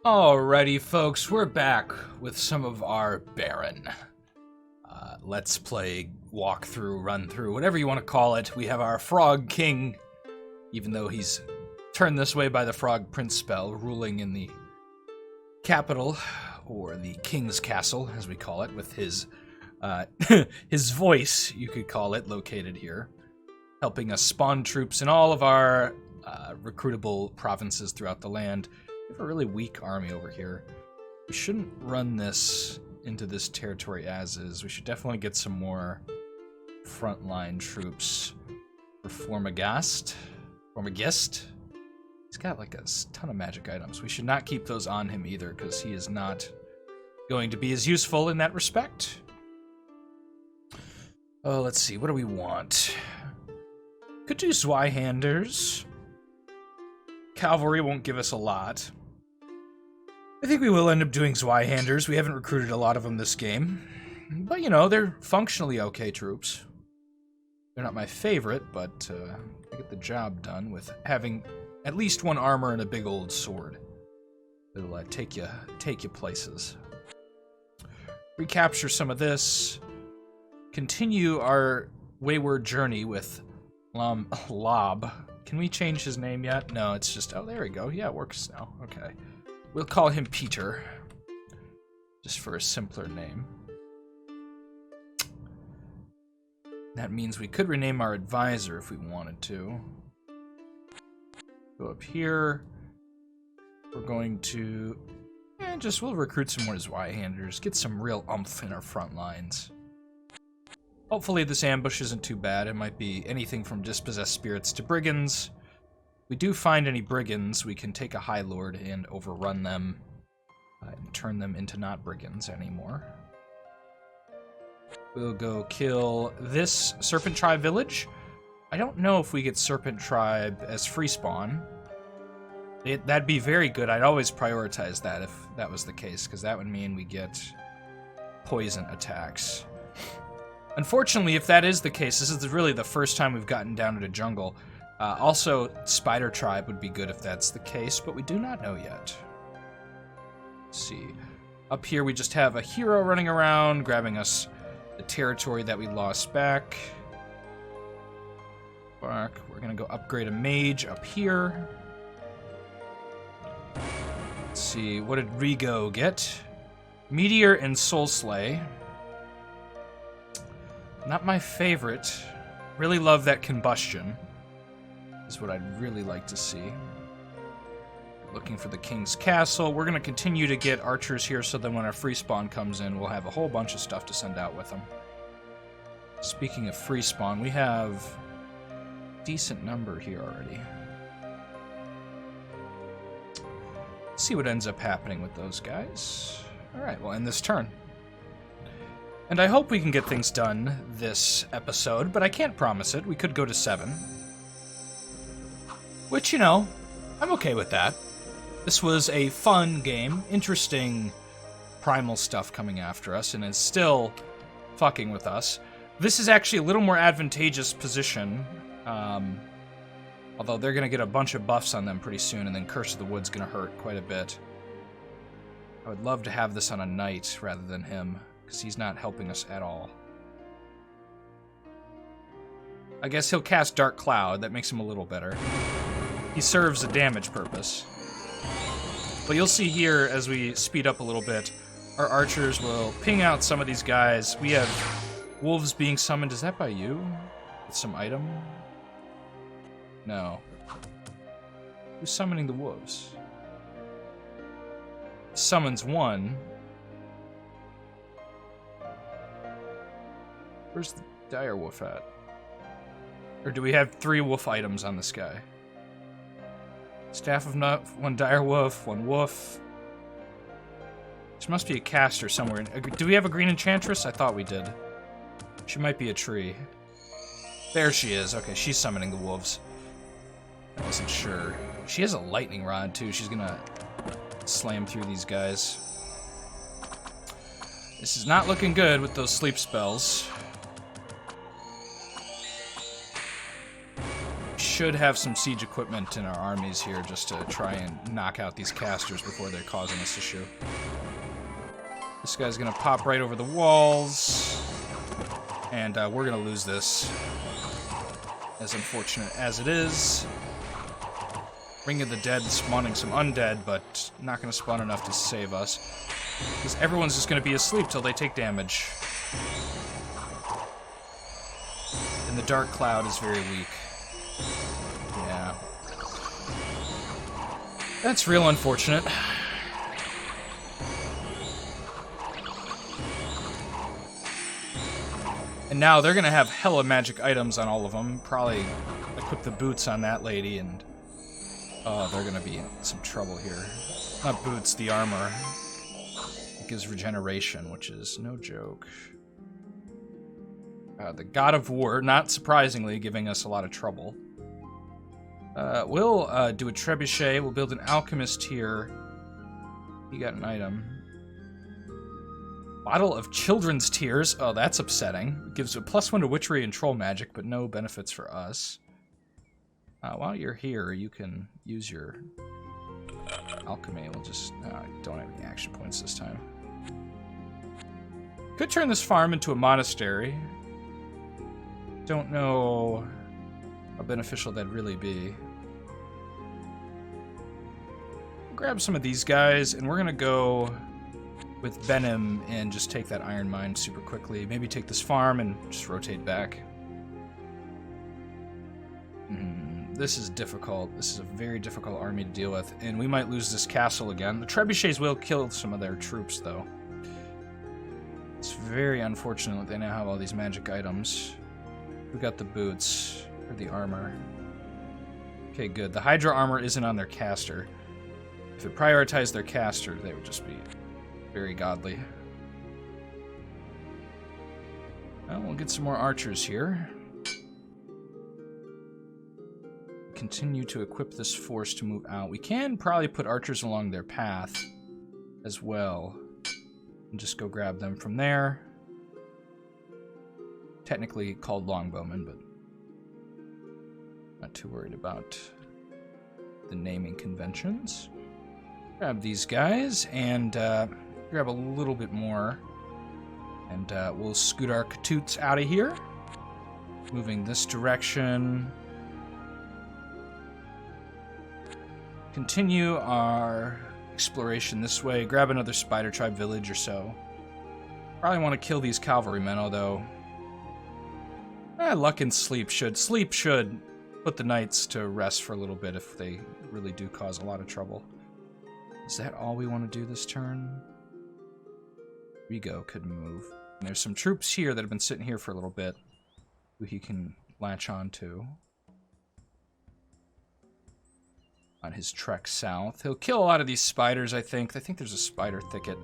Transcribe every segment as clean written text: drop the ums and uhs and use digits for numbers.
Alrighty, folks, we're back with some of our Baron. Let's play, walk through, run through, whatever you want to call it. We have our Frog King, even though he's turned this way by the Frog Prince spell, ruling in the capital, or the King's Castle, as we call it, with his his voice, you could call it, located here, helping us spawn troops in all of our recruitable provinces throughout the land. We have a really weak army over here. We shouldn't run this into this territory as is. We should definitely get some more frontline troops for Formagast. He's got like a ton of magic items. We should not keep those on him either, because he is not going to be as useful in that respect. Oh, let's see. What do we want? Could do Zweihanders. Cavalry won't give us a lot. I think we will end up doing Zweihanders. We haven't recruited a lot of them this game. But, you know, they're functionally okay troops. They're not my favorite, but they get the job done with having at least one armor and a big old sword. It'll take you places. Recapture some of this. Continue our wayward journey with Lob. Can we change his name yet? No, it's just... Oh, there we go. Yeah, it works now. Okay. We'll call him Peter. Just for a simpler name. That means we could rename our advisor if we wanted to. Go up here. We're going to... we'll recruit some more Zweihanders. Get some real oomph in our front lines. Hopefully this ambush isn't too bad. It might be anything from dispossessed spirits to brigands. If we do find any brigands, we can take a High Lord and overrun them and turn them into not brigands anymore. We'll go kill this Serpent Tribe village. I don't know if we get Serpent Tribe as free spawn. That'd be very good. I'd always prioritize that if that was the case, because that would mean we get poison attacks. Unfortunately, if that is the case, this is really the first time we've gotten down to the jungle. Also, Spider Tribe would be good if that's the case, but we do not know yet. Let's see. Up here, we just have a hero running around, grabbing us the territory that we lost back. We're going to go upgrade a mage up here. Let's see. What did Rigo get? Meteor and Soul Slay. Not my favorite. Really love that combustion. Is what I'd really like to see. Looking for the King's Castle. We're going to continue to get archers here so that when our free spawn comes in, we'll have a whole bunch of stuff to send out with them. Speaking of free spawn, we have a decent number here already. Let's see what ends up happening with those guys. Alright, we'll end this turn. And I hope we can get things done this episode, but I can't promise it. We could go to 7. Which, you know, I'm okay with that. This was a fun game, interesting primal stuff coming after us, and is still fucking with us. This is actually a little more advantageous position, although they're going to get a bunch of buffs on them pretty soon, and then Curse of the Wood's going to hurt quite a bit. I would love to have this on a knight rather than him, because he's not helping us at all. I guess he'll cast Dark Cloud. That makes him a little better. He serves a damage purpose. But you'll see here, as we speed up a little bit, our archers will ping out some of these guys. We have wolves being summoned. Is that by you? With some item? No. Who's summoning the wolves? Summons one. Where's the dire wolf at? Or do we have 3 wolf items on this guy? Staff of Nut, 1 dire wolf, 1 wolf. There must be a caster somewhere. Do we have a green enchantress? I thought we did. She might be a tree. There she is. Okay, she's summoning the wolves. I wasn't sure. She has a lightning rod, too. She's gonna slam through these guys. This is not looking good with those sleep spells. should have some siege equipment in our armies here just to try and knock out these casters before they're causing us issue. This guy's gonna pop right over the walls, and we're gonna lose this. As unfortunate as it is. Ring of the Dead spawning some undead, but not gonna spawn enough to save us. Because everyone's just gonna be asleep till they take damage. And the Dark Cloud is very weak. Yeah. That's real unfortunate. And now they're gonna have hella magic items on all of them. Probably equip the boots on that lady, and oh, they're gonna be in some trouble here. Not boots, the armor. It gives regeneration, which is no joke. The God of War, not surprisingly, giving us a lot of trouble. We'll do a trebuchet. We'll build an alchemist here. He got an item. Bottle of Children's Tears. Oh, that's upsetting. It gives a +1 to witchery and troll magic, but no benefits for us. While you're here, you can use your alchemy. We'll just... I don't have any action points this time. Could turn this farm into a monastery. Don't know how beneficial that'd really be. Grab some of these guys, and we're gonna go with Venom and just take that iron mine super quickly. Maybe take this farm and just rotate back. This is difficult. This is a very difficult army to deal with, and we might lose this castle again. The trebuchets will kill some of their troops, though. It's very unfortunate that they now have all these magic items. We got the boots, or the armor. Okay, good. The Hydra armor isn't on their caster. If it prioritized their caster, they would just be very godly. Well, we'll get some more archers here. Continue to equip this force to move out. We can probably put archers along their path as well. And just go grab them from there. Technically called longbowmen, but not too worried about the naming conventions. Grab these guys and grab a little bit more. And we'll scoot our Katoots out of here. Moving this direction. Continue our exploration this way. Grab another spider tribe village or so. Probably want to kill these cavalrymen, although... luck and sleep should put the knights to rest for a little bit if they really do cause a lot of trouble. Is that all we want to do this turn? Rigo could move. And there's some troops here that have been sitting here for a little bit who he can latch on to. On his trek south. He'll kill a lot of these spiders, I think. I think there's a spider thicket.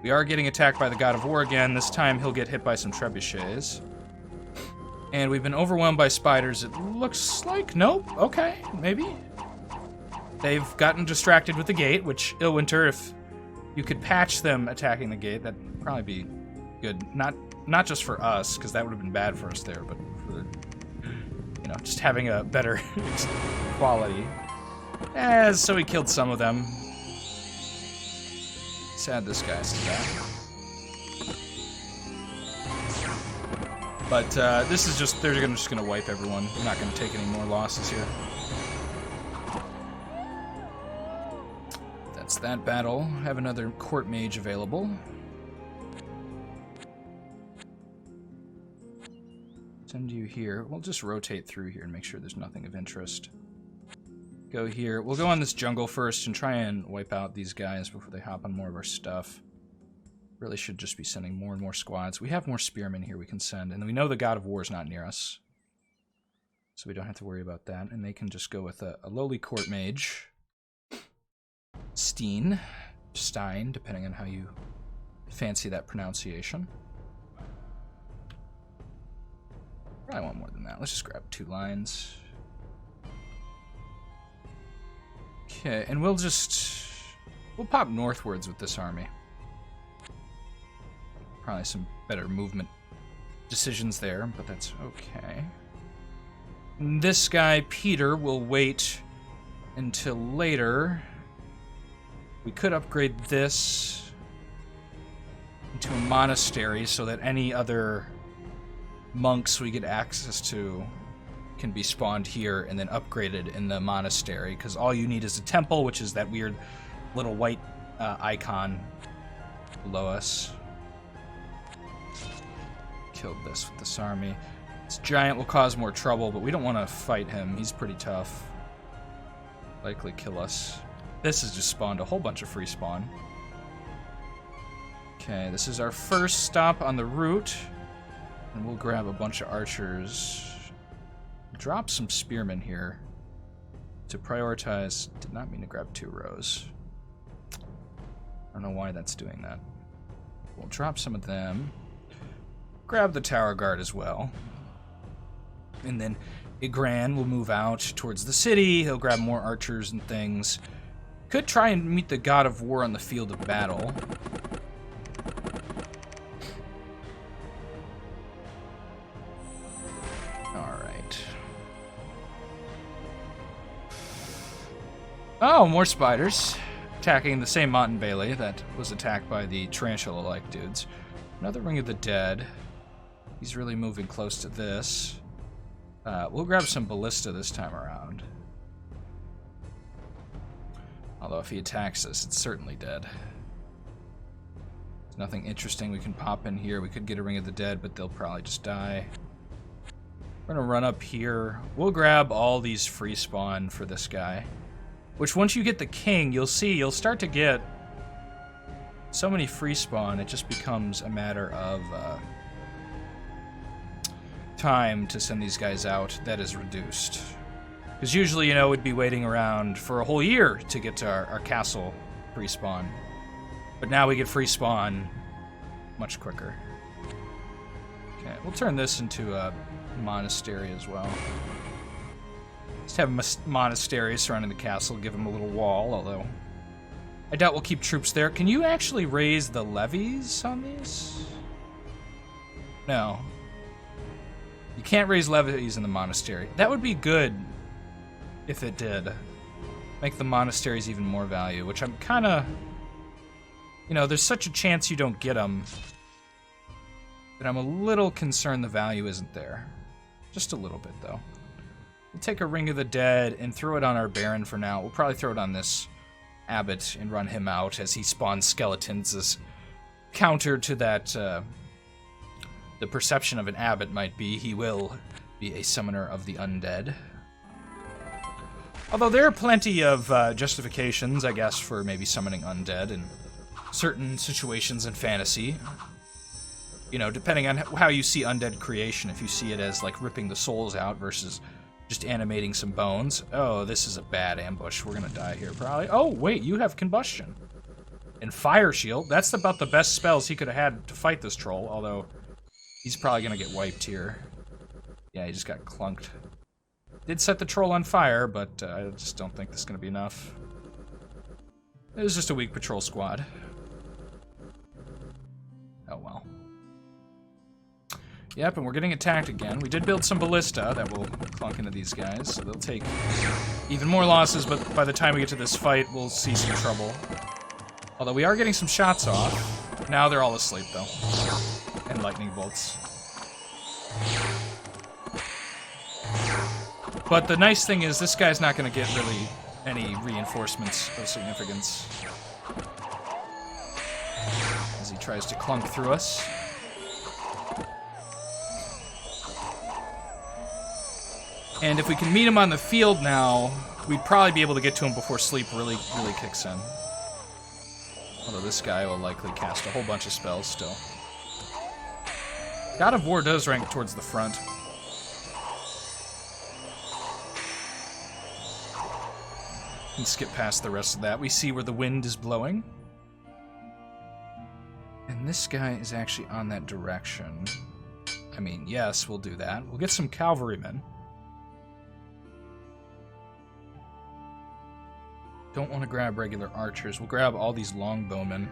We are getting attacked by the God of War again. This time he'll get hit by some trebuchets. And we've been overwhelmed by spiders. It looks like... Nope. Okay. Maybe. They've gotten distracted with the gate, which, Illwinter, if you could patch them attacking the gate, that'd probably be good. Not just for us, because that would have been bad for us there, but for, you know, just having a better quality. So he killed some of them. Sad this guy's to that. But this is just, they're just going to wipe everyone. I'm not going to take any more losses here. That's that battle. Have another court mage available. Send you here. We'll just rotate through here and make sure there's nothing of interest. Go here. We'll go on this jungle first and try and wipe out these guys before they hop on more of our stuff. Really should just be sending more and more squads. We have more spearmen here we can send, and we know the God of War is not near us. So we don't have to worry about that, and they can just go with a lowly court mage. Stein, depending on how you fancy that pronunciation. Probably want more than that. Let's just grab 2 lines. Okay, and we'll pop northwards with this army. Probably some better movement decisions there, but that's okay. This guy, Peter, will wait until later. We could upgrade this into a monastery so that any other monks we get access to can be spawned here and then upgraded in the monastery, because all you need is a temple, which is that weird little white icon below us. Killed this with this army. This giant will cause more trouble, but we don't want to fight him. He's pretty tough. Likely kill us. This has just spawned a whole bunch of free spawn. Okay, this is our first stop on the route. And we'll grab a bunch of archers. Drop some spearmen here to prioritize. Did not mean to grab 2 rows. I don't know why that's doing that. We'll drop some of them. Grab the tower guard as well. And then Igran will move out towards the city. He'll grab more archers and things. Could try and meet the god of war on the field of battle. Oh, more spiders. Attacking the same mountain bailey that was attacked by the tarantula-like dudes. Another Ring of the Dead. He's really moving close to this. We'll grab some ballista this time around. Although if he attacks us, it's certainly dead. There's nothing interesting we can pop in here. We could get a Ring of the Dead, but they'll probably just die. We're gonna run up here. We'll grab all these free spawn for this guy. Which, once you get the king, you'll see, you'll start to get so many free spawn, it just becomes a matter of time to send these guys out that is reduced. Because usually, you know, we'd be waiting around for a whole year to get to our castle free spawn. But now we get free spawn much quicker. Okay, we'll turn this into a monastery as well. Just have a monastery surrounding the castle, give them a little wall, although I doubt we'll keep troops there. Can you actually raise the levies on these? No. You can't raise levies in the monastery. That would be good if it did. Make the monasteries even more value, which I'm kind of... You know, there's such a chance you don't get them that I'm a little concerned the value isn't there. Just a little bit, though. We'll take a Ring of the Dead and throw it on our Baron for now. We'll probably throw it on this Abbot and run him out as he spawns skeletons as counter to that, the perception of an Abbot might be he will be a summoner of the undead. Although there are plenty of justifications, I guess, for maybe summoning undead in certain situations in fantasy. You know, depending on how you see undead creation, if you see it as, like, ripping the souls out versus just animating some bones. Oh, this is a bad ambush. We're gonna die here, probably. Oh, wait, you have Combustion. And Fire Shield. That's about the best spells he could have had to fight this troll, although he's probably gonna get wiped here. Yeah, he just got clunked. Did set the troll on fire, but I just don't think this is gonna be enough. It was just a weak patrol squad. Oh well. Yep, and we're getting attacked again. We did build some ballista that will clunk into these guys, so they'll take even more losses, but by the time we get to this fight, we'll see some trouble. Although we are getting some shots off. Now they're all asleep, though. And lightning bolts. But the nice thing is, this guy's not going to get really any reinforcements of significance. As he tries to clunk through us. And if we can meet him on the field now, we'd probably be able to get to him before sleep really kicks in. Although this guy will likely cast a whole bunch of spells still. God of War does rank towards the front. We can skip past the rest of that. We see where the wind is blowing. And this guy is actually on that direction. I mean, yes, we'll do that. We'll get some cavalrymen. Don't want to grab regular archers. We'll grab all these longbowmen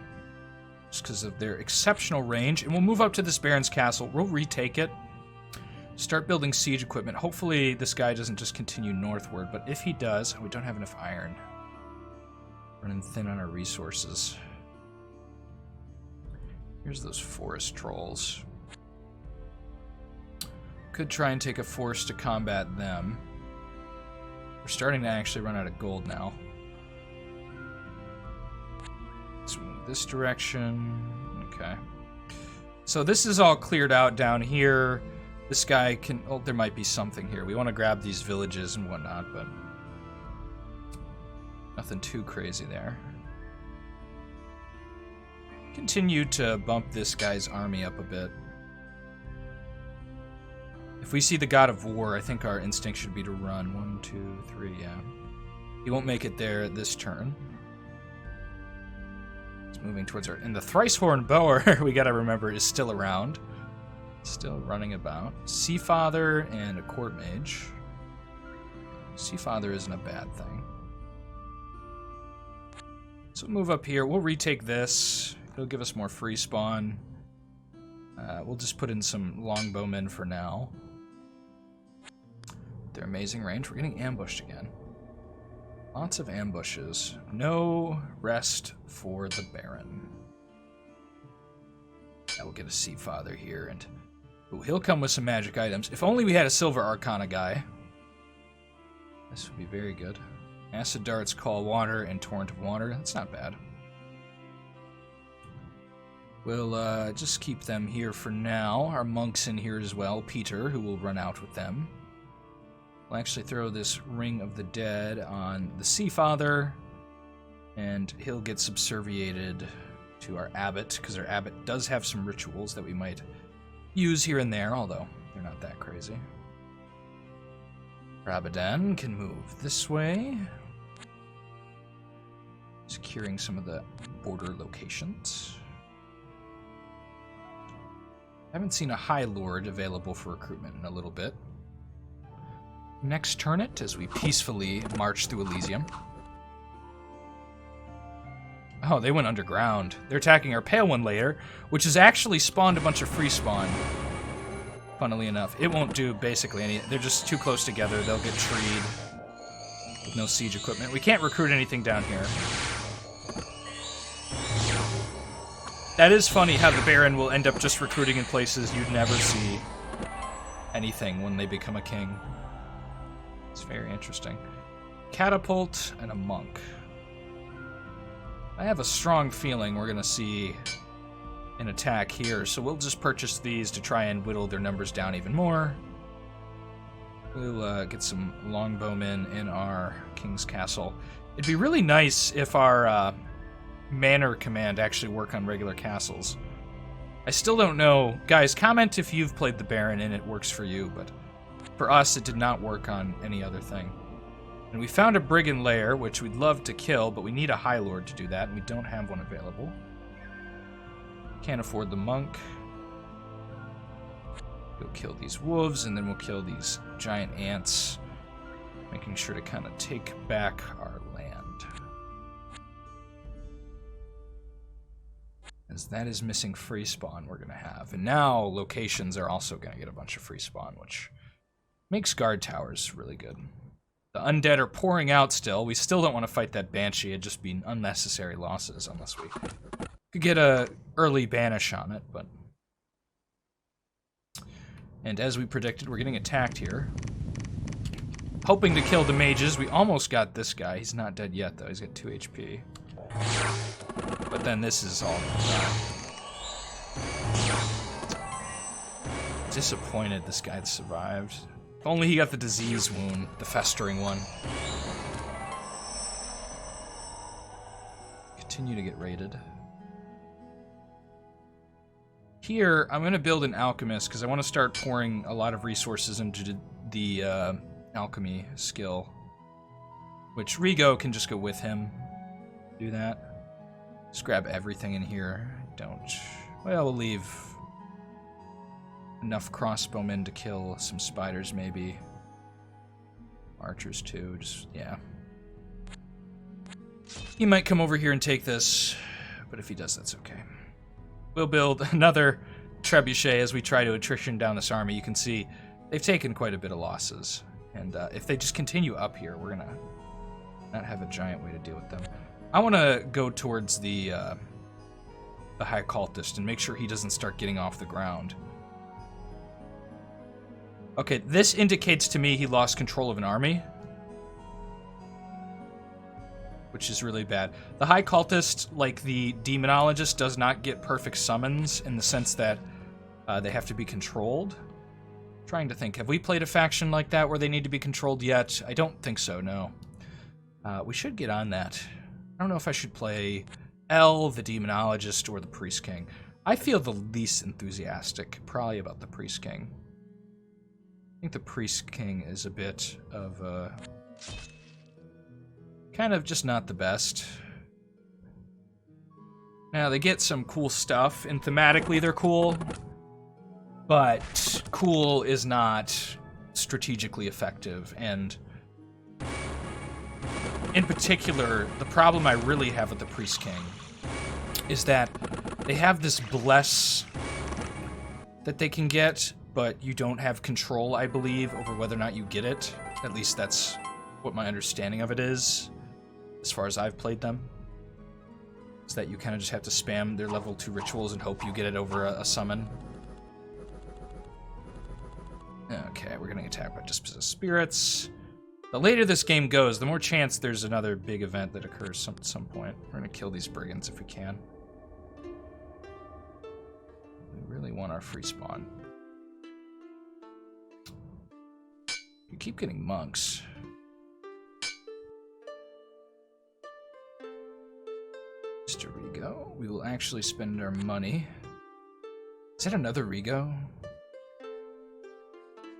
just because of their exceptional range. And we'll move up to this Baron's castle. We'll retake it. Start building siege equipment. Hopefully this guy doesn't just continue northward, but if he does, we don't have enough iron. Running thin on our resources. Here's those forest trolls. Could try and take a force to combat them. We're starting to actually run out of gold now. Let's move this direction. Okay. So this is all cleared out down here. This guy can... Oh, there might be something here. We want to grab these villages and whatnot, but... Nothing too crazy there. Continue to bump this guy's army up a bit. If we see the God of War, I think our instinct should be to run. 1, 2, 3, yeah. He won't make it there this turn. It's moving towards our... And the Thrice-Horned Bower, we gotta remember, is still around. Still running about. Seafather and a Court Mage. Seafather isn't a bad thing. So we'll move up here. We'll retake this. It'll give us more free spawn. We'll just put in some longbowmen for now. Their amazing range. We're getting ambushed again. Lots of ambushes. No rest for the Baron. I will get a Seafather here, and ooh, he'll come with some magic items. If only we had a Silver Arcana guy. This would be very good. Acid Darts, Call Water, and Torrent of Water. That's not bad. We'll just keep them here for now. Our monk's in here as well. Peter, who will run out with them. We'll actually throw this Ring of the Dead on the Seafather, and he'll get subserviated to our Abbot, because our Abbot does have some rituals that we might use here and there, although they're not that crazy. Rabadan can move this way. Securing some of the border locations. Haven't seen a High Lord available for recruitment in a little bit. Next turn it as we peacefully march through Elysium. Oh, they went underground. They're attacking our Pale One layer, which has actually spawned a bunch of free spawn. Funnily enough. It won't do basically any... They're just too close together. They'll get treed with no siege equipment. We can't recruit anything down here. That is funny how the Baron will end up just recruiting in places you'd never see anything when they become a king. It's very interesting. Catapult and a monk. I have a strong feeling we're going to see an attack here, so we'll just purchase these to try and whittle their numbers down even more. We'll get some longbowmen in our King's Castle. It'd be really nice if our Manor Command actually work on regular castles. I still don't know. Guys, comment if you've played the Baron and it works for you, but for us it did not work on any other thing. And we found a Brigand Lair, which we'd love to kill, but we need a High Lord to do that, and we don't have one available. Can't afford the monk. We'll kill these wolves, and then we'll kill these giant ants, making sure to kind of take back our land. As that is missing free spawn we're going to have. And now locations are also going to get a bunch of free spawn, which makes guard towers really good. The undead are pouring out still. We still don't want to fight that Banshee. It'd just be unnecessary losses unless we could get a early banish on it, but... And as we predicted, we're getting attacked here. Hoping to kill the mages. We almost got this guy. He's not dead yet, though. He's got 2 HP. But then this is all gonna die. Disappointed this guy survived. If only he got the disease wound, the festering one. Continue to get raided. Here, I'm going to build an alchemist because I want to start pouring a lot of resources into the alchemy skill. Which Rigo can just go with him. Do that. Just grab everything in here. Don't. Well, we'll leave enough crossbowmen to kill some spiders, maybe. Archers, too. Just, yeah. He might come over here and take this, but if he does, that's okay. We'll build another trebuchet as we try to attrition down this army. You can see they've taken quite a bit of losses. And if they just continue up here, we're gonna not have a giant way to deal with them. I want to go towards the High Cultist and make sure he doesn't start getting off the ground. Okay, this indicates to me he lost control of an army, which is really bad. The High Cultist, like the Demonologist, does not get perfect summons in the sense that they have to be controlled. I'm trying to think, have we played a faction like that where they need to be controlled yet? I don't think so, no. We should get on that. I don't know if I should play L, the Demonologist, or the Priest King. I feel the least enthusiastic probably about the Priest King. I think the Priest King is a bit of a... kind of just not the best. Now, they get some cool stuff, and thematically they're cool, but cool is not strategically effective, and in particular, the problem I really have with the Priest King is that they have this bless that they can get, but you don't have control, I believe, over whether or not you get it. At least that's what my understanding of it is, as far as I've played them. Is that you kind of just have to spam their level 2 rituals and hope you get it over a summon. Okay, we're getting attacked by dispossessed spirits. The later this game goes, the more chance there's another big event that occurs at some point. We're going to kill these brigands if we can. We really want our free spawn. We keep getting monks. Mr. Rigo, we will actually spend our money. Is that another Rigo?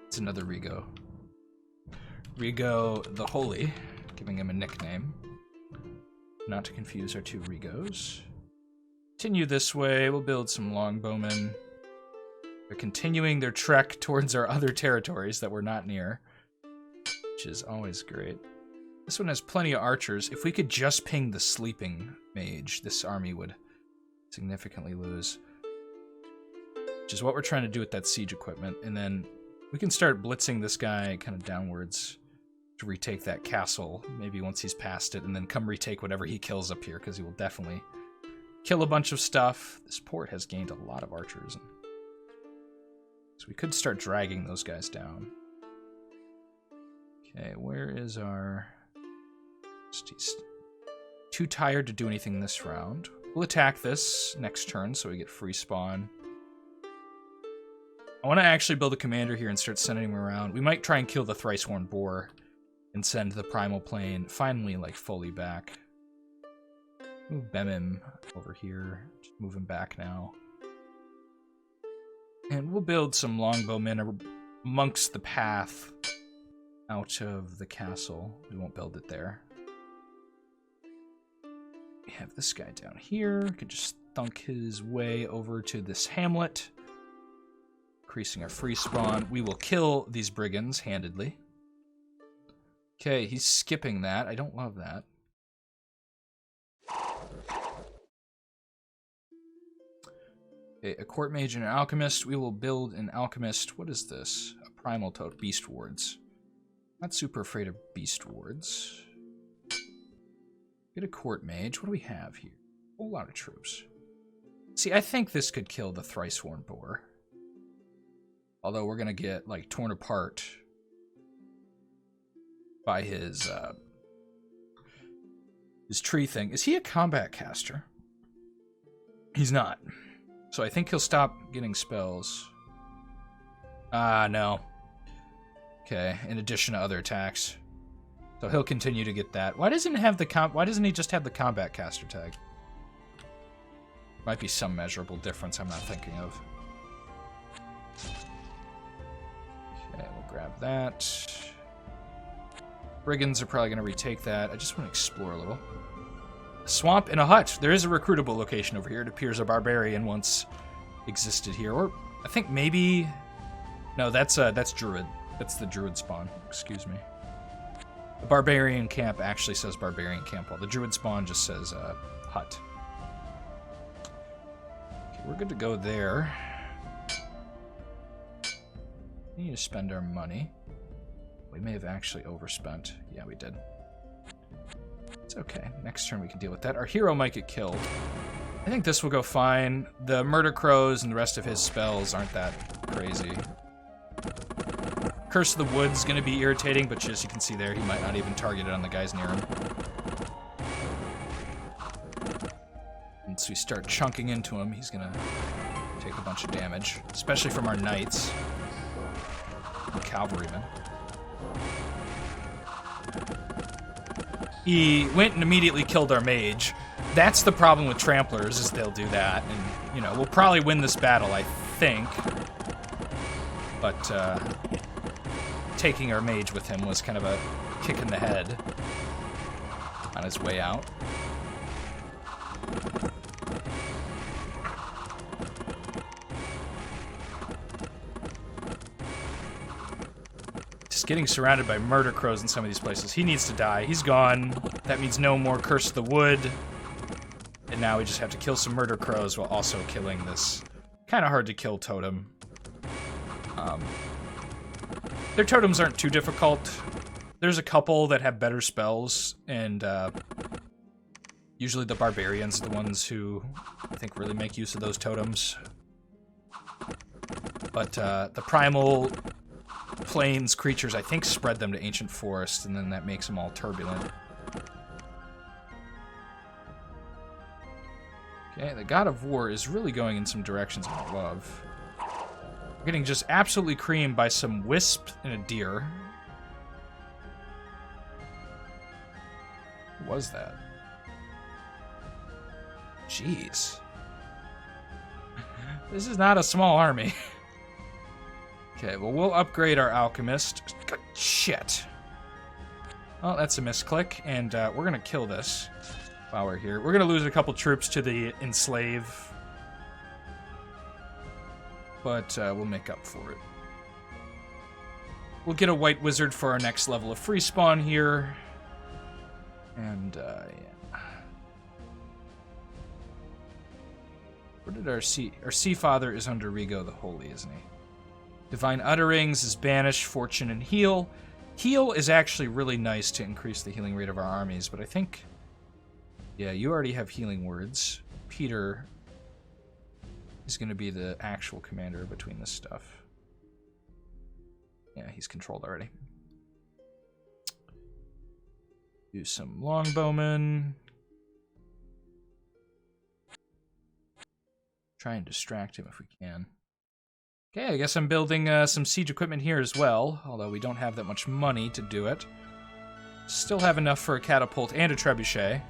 It's another Rigo. Rigo the Holy, giving him a nickname. Not to confuse our two Rigos. Continue this way, we'll build some longbowmen. They're continuing their trek towards our other territories that we're not near, which is always great. This one has plenty of archers. If we could just ping the sleeping mage, this army would significantly lose. Which is what we're trying to do with that siege equipment. And then we can start blitzing this guy kind of downwards to retake that castle, maybe once he's past it, and then come retake whatever he kills up here, because he will definitely kill a bunch of stuff. This port has gained a lot of archers. So we could start dragging those guys down. Okay, where is our... He's too tired to do anything this round. We'll attack this next turn so we get free spawn. I want to actually build a commander here and start sending him around. We might try and kill the Thrice-Horned Boar and send the Primal Plane finally, like, fully back. Move Bemim over here. Just move him back now. And we'll build some longbowmen amongst the path out of the castle. We won't build it there. We have this guy down here. Could just thunk his way over to this hamlet. Increasing our free spawn. We will kill these brigands handedly. Okay, he's skipping that. I don't love that. Okay, a court mage and an alchemist. We will build an alchemist. What is this? A primal toad. Beast wards. Not super afraid of beast wards. Get a court mage. What do we have here? A whole lot of troops. See, I think this could kill the Thrice-Horned Boar. Although we're gonna get, like, torn apart by his tree thing. Is he a combat caster? He's not. So I think he'll stop getting spells. No. Okay, in addition to other attacks. So he'll continue to get that. Why doesn't he just have the combat caster tag? Might be some measurable difference I'm not thinking of. Okay, we'll grab that. Brigands are probably going to retake that. I just want to explore a little. A swamp and a hut. There is a recruitable location over here. It appears a barbarian once existed here. Or I think maybe... No, that's druid. That's the druid spawn. Excuse me. The barbarian camp actually says barbarian camp, while the druid spawn just says hut. Okay, we're good to go there. We need to spend our money. We may have actually overspent. Yeah, we did. It's okay. Next turn we can deal with that. Our hero might get killed. I think this will go fine. The Murder Crows and the rest of his spells aren't that crazy. Curse of the Wood's gonna be irritating, but as you can see there, he might not even target it on the guys near him. Once we start chunking into him, he's gonna take a bunch of damage, especially from our knights and cavalrymen. He went and immediately killed our mage. That's the problem with tramplers, is they'll do that. And, you know, we'll probably win this battle, I think. But, taking our mage with him was kind of a kick in the head on his way out. Getting surrounded by murder crows in some of these places. He needs to die. He's gone. That means no more Curse of the Wood. And now we just have to kill some murder crows while also killing this kind of hard to kill totem. Their totems aren't too difficult. There's a couple that have better spells, and usually the barbarians are the ones who I think really make use of those totems. But the primal plains creatures, I think, spread them to ancient forest, and then that makes them all turbulent. Okay, the God of War is really going in some directions I love. We're getting just absolutely creamed by some wisp and a deer. What was that? Jeez. This is not a small army. Okay, well, we'll upgrade our alchemist. Shit. Well, that's a misclick, and we're gonna kill this while we're here. We're gonna lose a couple troops to the enslave, but we'll make up for it. We'll get a white wizard for our next level of free spawn here, and yeah. Where did our sea father is under Rigo the Holy, isn't he? Divine Utterings is banish, fortune, and heal. Heal is actually really nice to increase the healing rate of our armies, but I think, yeah, you already have healing words. Peter is going to be the actual commander between this stuff. Yeah, he's controlled already. Do some longbowmen. Try and distract him if we can. Okay, I guess I'm building some siege equipment here as well, although we don't have that much money to do it. Still have enough for a catapult and a trebuchet,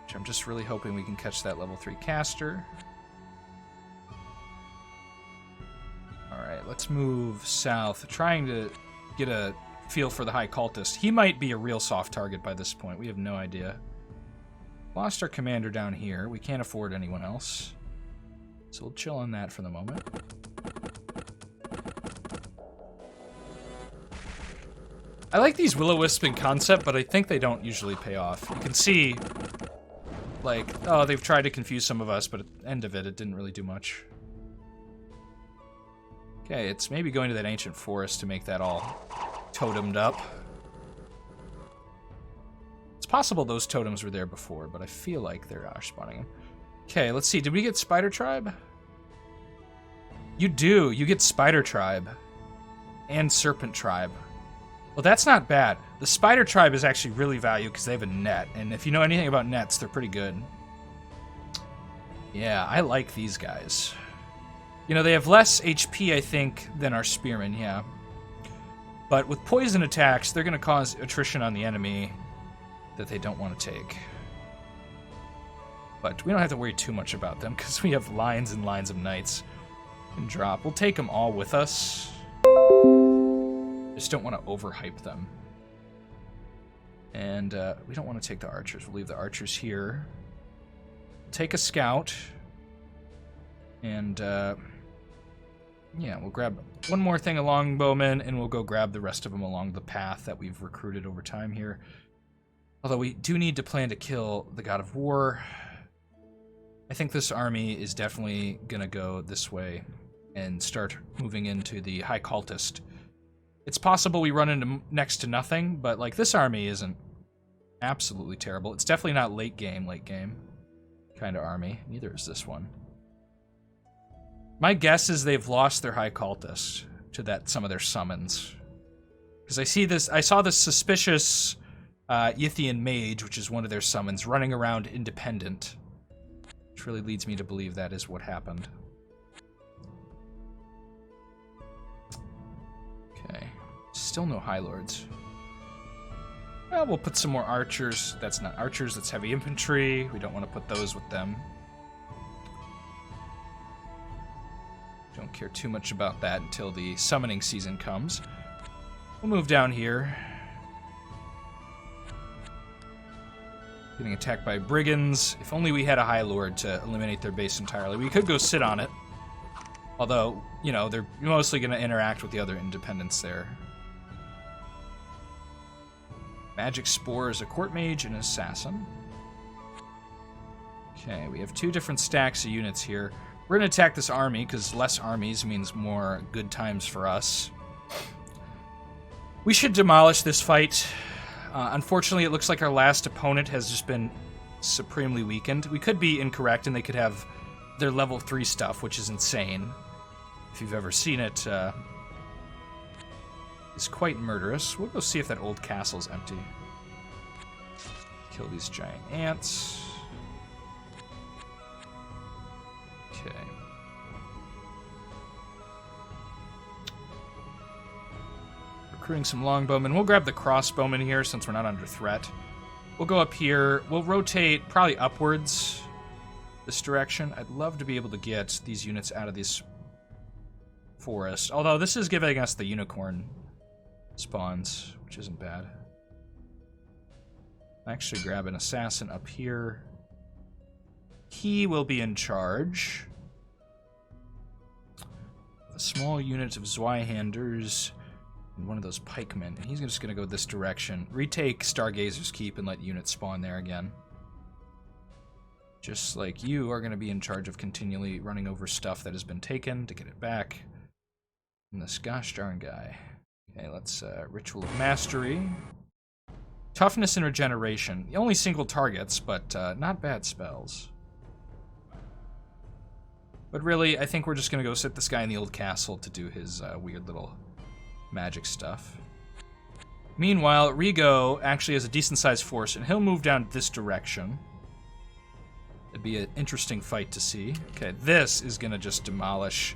which I'm just really hoping we can catch that level 3 caster. Alright, let's move south, trying to get a feel for the High Cultist. He might be a real soft target by this point, we have no idea. Lost our commander down here, we can't afford anyone else. So we'll chill on that for the moment. I like these will-o-wisp in concept, but I think they don't usually pay off. You can see, like, oh, they've tried to confuse some of us, but at the end of it, it didn't really do much. Okay, it's maybe going to that ancient forest to make that all totemed up. It's possible those totems were there before, but I feel like they're spawning them. Okay, let's see. Did we get Spider Tribe? You do. You get Spider Tribe. And Serpent Tribe. Well, that's not bad. The Spider Tribe is actually really valued because they have a net. And if you know anything about nets, they're pretty good. Yeah, I like these guys. You know, they have less HP, I think, than our Spearmen, yeah. But with poison attacks, they're going to cause attrition on the enemy that they don't want to take. But we don't have to worry too much about them because we have lines and lines of knights and drop. We'll take them all with us. Just don't want to overhype them. And we don't want to take the archers. We'll leave the archers here. Take a scout. And yeah, we'll grab one more thing along bowmen, and we'll go grab the rest of them along the path that we've recruited over time here. Although we do need to plan to kill the God of War. I think this army is definitely going to go this way and start moving into the High Cultist. It's possible we run into next to nothing, but like this army isn't absolutely terrible. It's definitely not late game kind of army. Neither is this one. My guess is they've lost their High Cultist to some of their summons. Because I saw this suspicious Yithian Mage, which is one of their summons, running around independent. Which really leads me to believe that is what happened. Okay. Still no High Lords. Well, we'll put some more archers. That's not archers, that's heavy infantry. We don't want to put those with them. Don't care too much about that until the summoning season comes. We'll move down here. Getting attacked by brigands. If only we had a High Lord to eliminate their base entirely. We could go sit on it. Although, you know, they're mostly going to interact with the other independents there. Magic Spore is a Court Mage and an Assassin. Okay, we have 2 different stacks of units here. We're going to attack this army, because less armies means more good times for us. We should demolish this fight. Unfortunately, it looks like our last opponent has just been supremely weakened. We could be incorrect, and they could have their level 3 stuff, which is insane. If you've ever seen it, it's quite murderous. We'll go see if that old castle's empty. Kill these giant ants. Okay. Recruiting some longbowmen. We'll grab the crossbowmen here since we're not under threat. We'll go up here. We'll rotate probably upwards this direction. I'd love to be able to get these units out of this forest. Although this is giving us the unicorn spawns, which isn't bad. I'll actually grab an assassin up here. He will be in charge. A small unit of Zweihanders and one of those pikemen. And he's just going to go this direction. Retake Stargazer's Keep and let units spawn there again. Just like you are going to be in charge of continually running over stuff that has been taken to get it back. And this gosh darn guy. Okay, let's Ritual of Mastery. Toughness and Regeneration. Only single targets, but not bad spells. But really, I think we're just going to go sit this guy in the old castle to do his weird little magic stuff. Meanwhile, Rigo actually has a decent-sized force, and he'll move down this direction. It'd be an interesting fight to see. Okay, this is going to just demolish.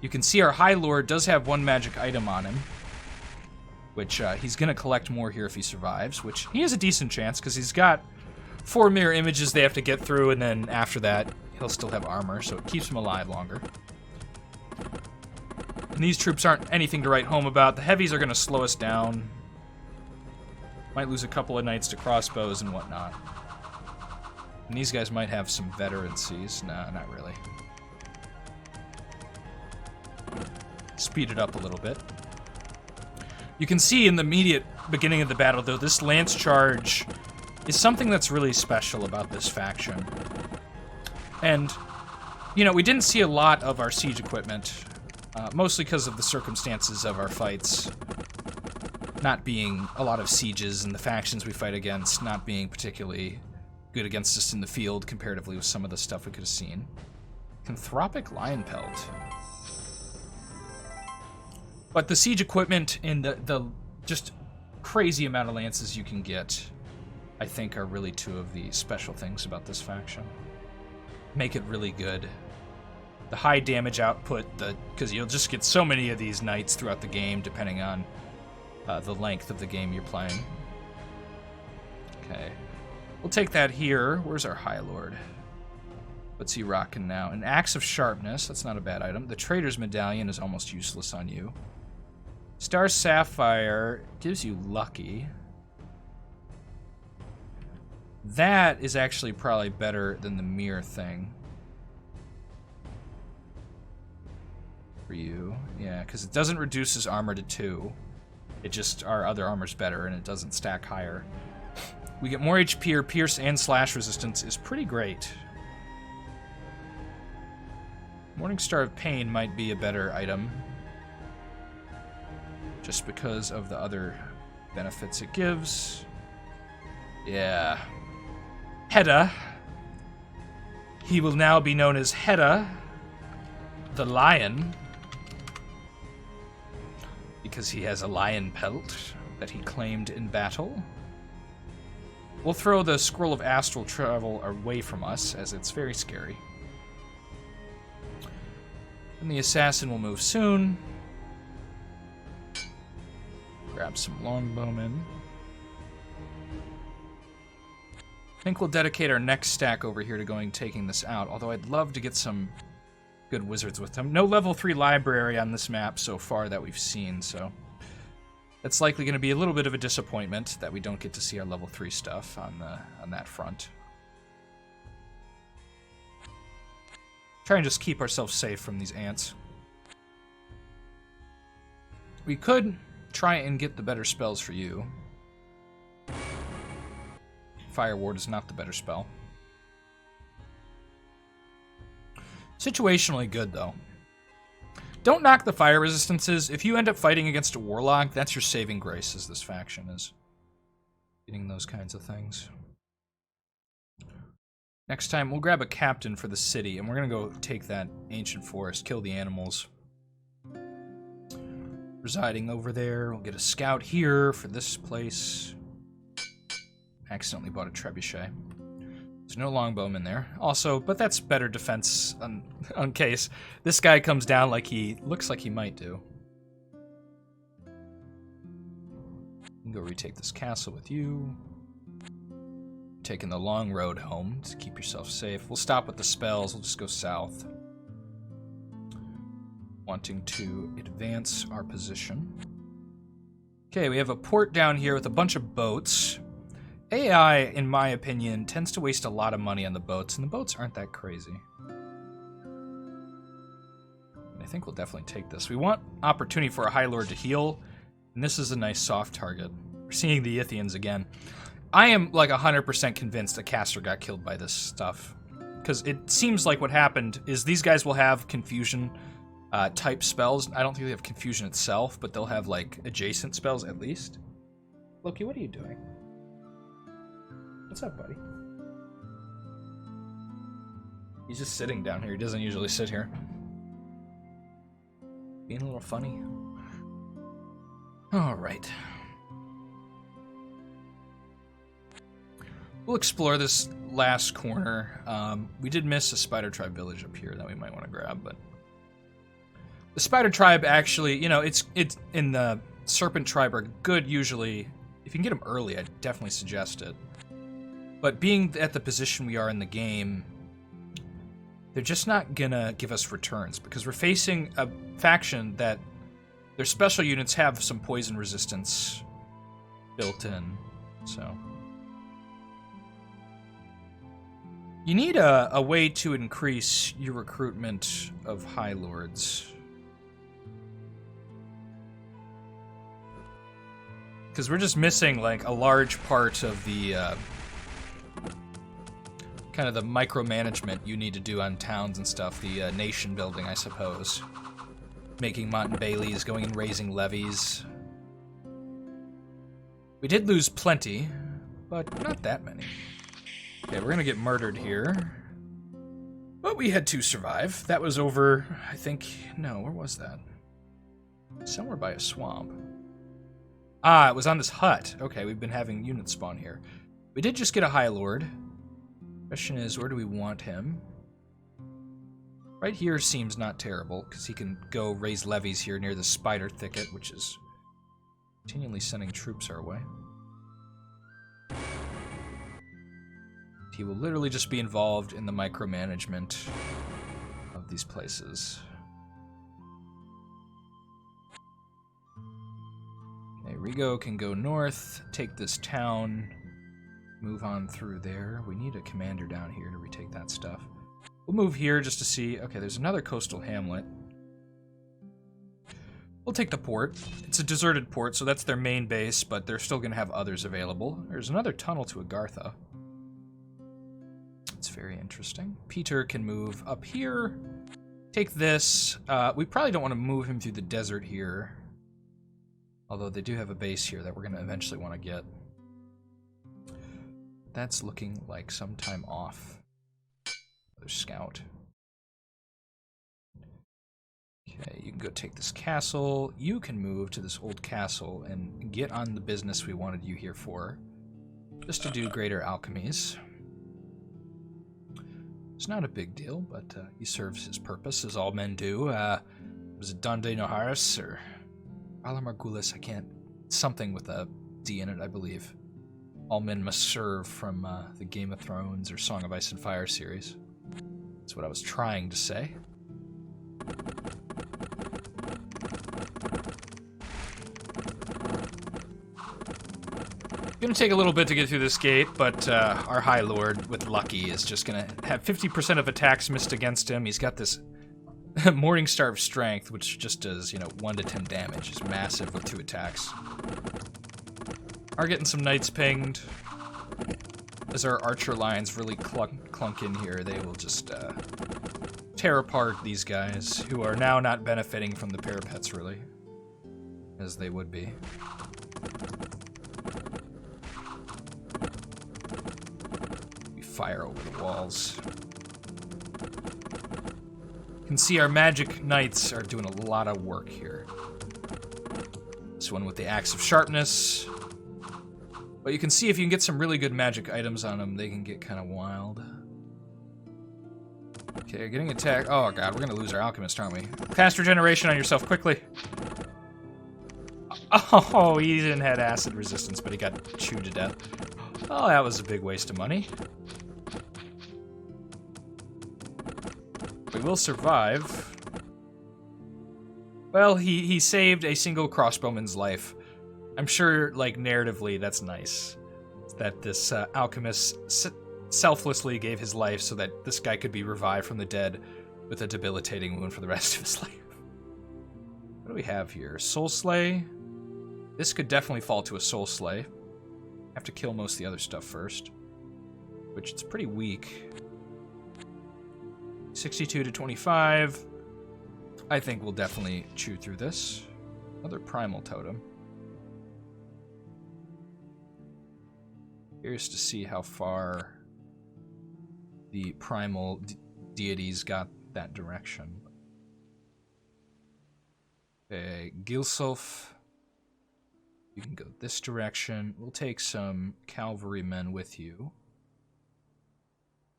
You can see our High Lord does have 1 magic item on him, which he's going to collect more here if he survives, which he has a decent chance, because he's got 4 mirror images they have to get through, and then after that, he'll still have armor, so it keeps him alive longer. And these troops aren't anything to write home about. The heavies are going to slow us down. Might lose a couple of knights to crossbows and whatnot. And these guys might have some veterancies. Nah, not really. Speed it up a little bit. You can see in the immediate beginning of the battle, though, this lance charge is something that's really special about this faction. And, you know, we didn't see a lot of our siege equipment, mostly because of the circumstances of our fights. Not being a lot of sieges and the factions we fight against not being particularly good against us in the field comparatively with some of the stuff we could have seen. Canthropic Lion Pelt. But the siege equipment and the just crazy amount of lances you can get, I think, are really 2 of the special things about this faction. Make it really good. The high damage output, because you'll just get so many of these knights throughout the game, depending on the length of the game you're playing. Okay. We'll take that here. Where's our High Lord? What's he rocking now? An Axe of Sharpness. That's not a bad item. The Trader's Medallion is almost useless on you. Star Sapphire gives you Lucky. That is actually probably better than the Mirror thing. For you. Yeah, because it doesn't reduce his armor to 2. It just, our other armor's better, and it doesn't stack higher. We get more HP, or Pierce and Slash resistance is pretty great. Morning Star of Pain might be a better item. Just because of the other benefits it gives. Yeah. Hedda. He will now be known as Hedda, the lion, because he has a lion pelt that he claimed in battle. We'll throw the Scroll of Astral Travel away from us, as it's very scary. And the assassin will move soon. Grab some longbowmen. I think we'll dedicate our next stack over here to taking this out, although I'd love to get some good wizards with them. No level 3 library on this map so far that we've seen, so that's likely going to be a little bit of a disappointment that we don't get to see our level 3 stuff on that front. Try and just keep ourselves safe from these ants. We could try and get the better spells for you. Fire Ward is not the better spell. Situationally good, though. Don't knock the fire resistances. If you end up fighting against a warlock, that's your saving grace as this faction is. Getting those kinds of things. Next time, we'll grab a captain for the city, and we're going to go take that ancient forest, kill the animals. Residing over there. We'll get a scout here for this place. Accidentally bought a trebuchet. There's no longbowman there. Also, but that's better defense on case this guy comes down like he looks like he might do. You can go retake this castle with you. Taking the long road home to keep yourself safe. We'll stop with the spells. We'll just go south. Wanting to advance our position. Okay, we have a port down here with a bunch of boats. AI, in my opinion, tends to waste a lot of money on the boats, and the boats aren't that crazy. I think we'll definitely take this. We want opportunity for a High Lord to heal, and this is a nice soft target. We're seeing the Ithians again. I am like 100% convinced a caster got killed by this stuff, because it seems like what happened is these guys will have confusion type spells. I don't think they have confusion itself, but they'll have like adjacent spells at least. Loki, what are you doing? What's up, buddy? He's just sitting down here. He doesn't usually sit here. Being a little funny. Alright. We'll explore this last corner. We did miss a Spider Tribe village up here that we might want to grab, but the Spider Tribe actually, you know, it's in the Serpent Tribe are good usually. If you can get them early, I'd definitely suggest it. But being at the position we are in the game, they're just not gonna give us returns because we're facing a faction that their special units have some poison resistance built in, so. You need a way to increase your recruitment of High Lords. Because we're just missing, like, a large part of the, kind of the micromanagement you need to do on towns and stuff. The nation building, I suppose. Making Mont Baileys, going and raising levies. We did lose plenty, but not that many. Okay, we're gonna get murdered here. But we had to survive. That was over, I think, no, where was that? Somewhere by a swamp. Ah, it was on this hut. Okay, we've been having units spawn here. We did just get a High Lord. Question is, where do we want him? Right here seems not terrible, because he can go raise levies here near the spider thicket, which is continually sending troops our way. He will literally just be involved in the micromanagement of these places. Okay, Rigo can go north, take this town, move on through there. We need a commander down here to retake that stuff. We'll move here just to see. Okay, there's another coastal hamlet. We'll take the port. It's a deserted port, so that's their main base, but they're still going to have others available. There's another tunnel to Agartha. It's very interesting. Peter can move up here. Take this. We probably don't want to move him through the desert here. Although they do have a base here that we're going to eventually want to get. That's looking like some time off. Another scout. Okay, you can go take this castle. You can move to this old castle and get on the business we wanted you here for. Just to do greater alchemies. It's not a big deal, but he serves his purpose, as all men do. Was it Donde Noharis or Valar Morghulis? I can't... Something with a D in it, I believe. All men must serve from the Game of Thrones or Song of Ice and Fire series. That's what I was trying to say. Gonna take a little bit to get through this gate, but our High Lord, with Lucky, is just gonna have 50% of attacks missed against him. He's got this Morningstar of Strength, which just does, 1 to 10 damage. It's massive with 2 attacks. Are getting some knights pinged. As our archer lines really clunk in here, they will just tear apart these guys, who are now not benefiting from the parapets, really. As they would be. Fire over the walls. You can see our magic knights are doing a lot of work here. This one with the Axe of Sharpness. But you can see if you can get some really good magic items on them, they can get kind of wild. Okay, getting attacked. Oh god, we're gonna lose our alchemist, aren't we? Cast Regeneration on yourself quickly. Oh, he didn't have acid resistance, but he got chewed to death. Oh, that was a big waste of money. We will survive. Well, he saved a single crossbowman's life. I'm sure, narratively, that's nice. That this alchemist selflessly gave his life so that this guy could be revived from the dead with a debilitating wound for the rest of his life. What do we have here? Soul Slay? This could definitely fall to a Soul Slay. Have to kill most of the other stuff first. Which it's pretty weak. 62 to 25. I think we'll definitely chew through this. Another primal totem. Curious to see how far the primal deities got that direction. Okay, Gilsulf. You can go this direction. We'll take some cavalrymen with you.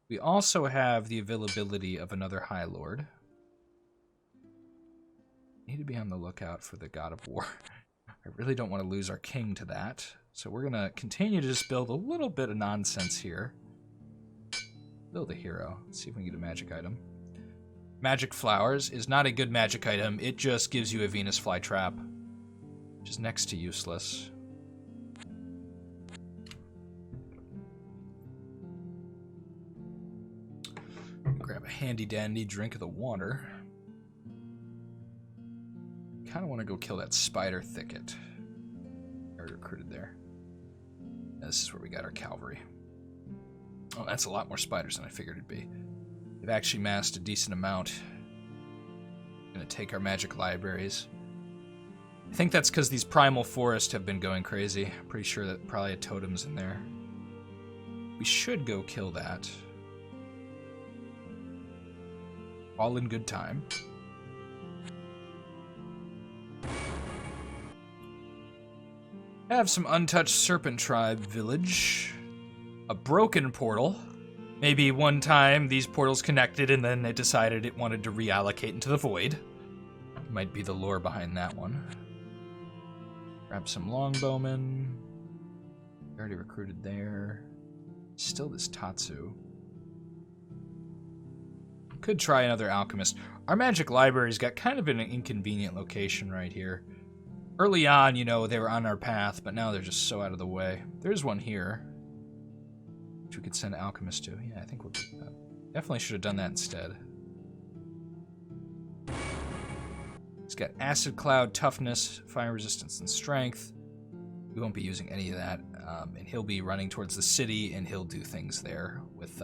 We also have the availability of another High Lord. Need to be on the lookout for the God of War. I really don't want to lose our king to that. So we're going to continue to just build a little bit of nonsense here. Build a hero. Let's see if we can get a magic item. Magic Flowers is not a good magic item. It just gives you a Venus flytrap, which is next to useless. Grab a handy-dandy drink of the water. Kind of want to go kill that spider thicket. Already recruited there. This is where we got our cavalry. Oh, that's a lot more spiders than I figured it'd be. They've actually massed a decent amount. Gonna take our magic libraries. I think that's because these primal forests have been going crazy. I'm pretty sure that probably a totem's in there. We should go kill that. All in good time. Have some untouched Serpent Tribe village. A broken portal. Maybe one time these portals connected and then it decided it wanted to reallocate into the void. Might be the lore behind that one. Grab some longbowmen. Already recruited there. Still this Tatsu. Could try another alchemist. Our magic library's got kind of an inconvenient location right here. Early on, they were on our path, but now they're just so out of the way. There's one here, which we could send alchemists to. Yeah, I think we'll do that. Definitely should have done that instead. It's got Acid Cloud, Toughness, Fire Resistance, and Strength. We won't be using any of that. And he'll be running towards the city, and he'll do things there with...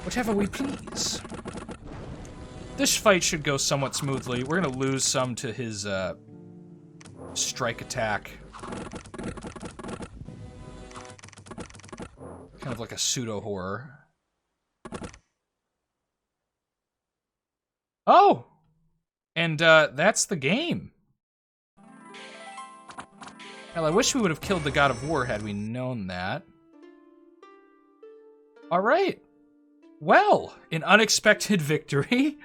whatever we please. This fight should go somewhat smoothly. We're going to lose some to his strike attack. Kind of like a pseudo-horror. Oh! And that's the game. Hell, I wish we would have killed the God of War had we known that. Alright. Well, an unexpected victory.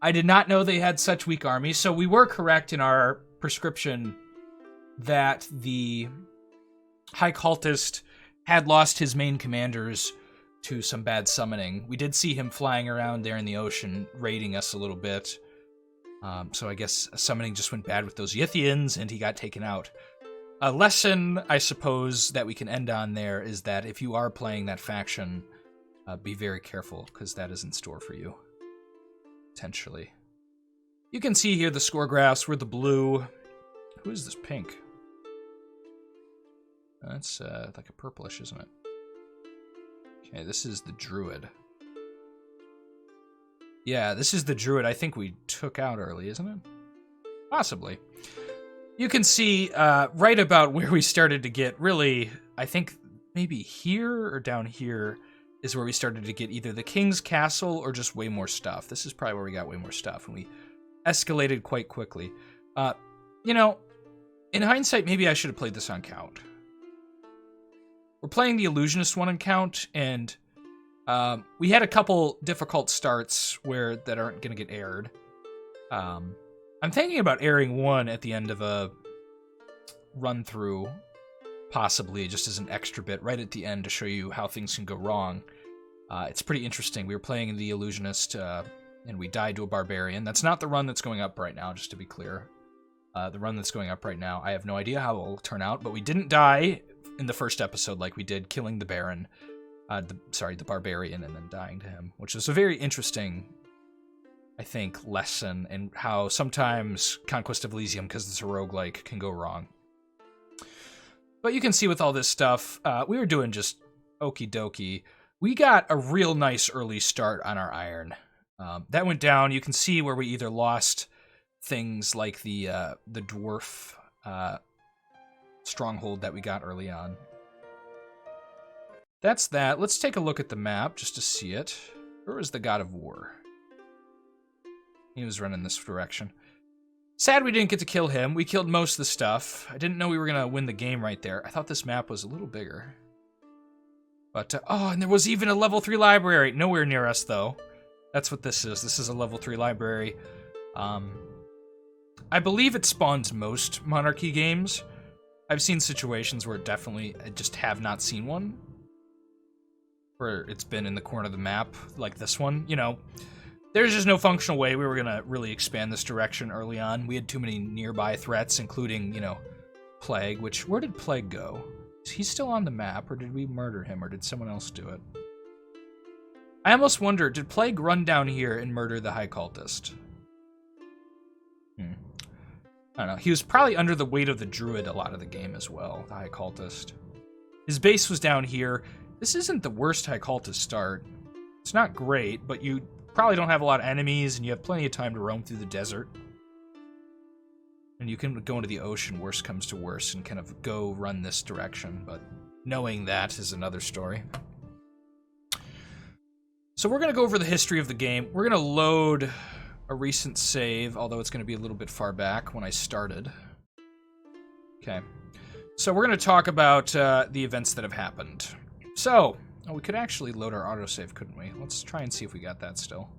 I did not know they had such weak armies, so we were correct in our prescription that the High Cultist had lost his main commanders to some bad summoning. We did see him flying around there in the ocean, raiding us a little bit. So I guess summoning just went bad with those Yithians, and he got taken out. A lesson, I suppose, that we can end on there is that if you are playing that faction, be very careful, because that is in store for you. Potentially. You can see here the score graphs were the blue. Who is this pink? That's like a purplish, isn't it? Okay, this is the druid. Yeah, this is the druid I think we took out early, isn't it? Possibly. You can see right about where we started to get really, I think maybe here or down here is where we started to get either the king's castle or just way more stuff. This is probably where we got way more stuff, and we escalated quite quickly. You know, in hindsight, maybe I should have played this on count. We're playing the Illusionist one on count, and we had a couple difficult starts that aren't going to get aired. I'm thinking about airing one at the end of a run-through, possibly, just as an extra bit right at the end to show you how things can go wrong. It's pretty interesting. We were playing the Illusionist, and we died to a Barbarian. That's not the run that's going up right now, just to be clear. The run that's going up right now, I have no idea how it will turn out, but we didn't die in the first episode like we did, killing the Baron. The Barbarian, and then dying to him, which is a very interesting, I think, lesson in how sometimes Conquest of Elysium, because it's a roguelike, can go wrong. But you can see with all this stuff, we were doing just okie dokie. We got a real nice early start on our iron. That went down. You can see where we either lost things like the dwarf stronghold that we got early on. That's that. Let's take a look at the map just to see it. Where was the God of War? He was running this direction. Sad we didn't get to kill him. We killed most of the stuff. I didn't know we were going to win the game right there. I thought this map was a little bigger. But, oh, and there was even a level 3 library. Nowhere near us, though. That's what this is. This is a level 3 library. I believe it spawns most Monarchy games. I've seen situations where I just have not seen one. Where it's been in the corner of the map, like this one. You know, there's just no functional way we were going to really expand this direction early on. We had too many nearby threats, including, you know, Plague, where did Plague go? Is he still on the map, or did we murder him, or did someone else do it? I almost wonder, did Plague run down here and murder the High Cultist? I don't know. He was probably under the weight of the Druid a lot of the game as well, the High Cultist. His base was down here. This isn't the worst High Cultist start. It's not great, but you probably don't have a lot of enemies, and you have plenty of time to roam through the desert. And you can go into the ocean, worst comes to worst, and kind of go run this direction, but knowing that is another story. So we're going to go over the history of the game. We're going to load a recent save, although it's going to be a little bit far back when I started. Okay. So we're going to talk about the events that have happened. So, we could actually load our autosave, couldn't we? Let's try and see if we got that still.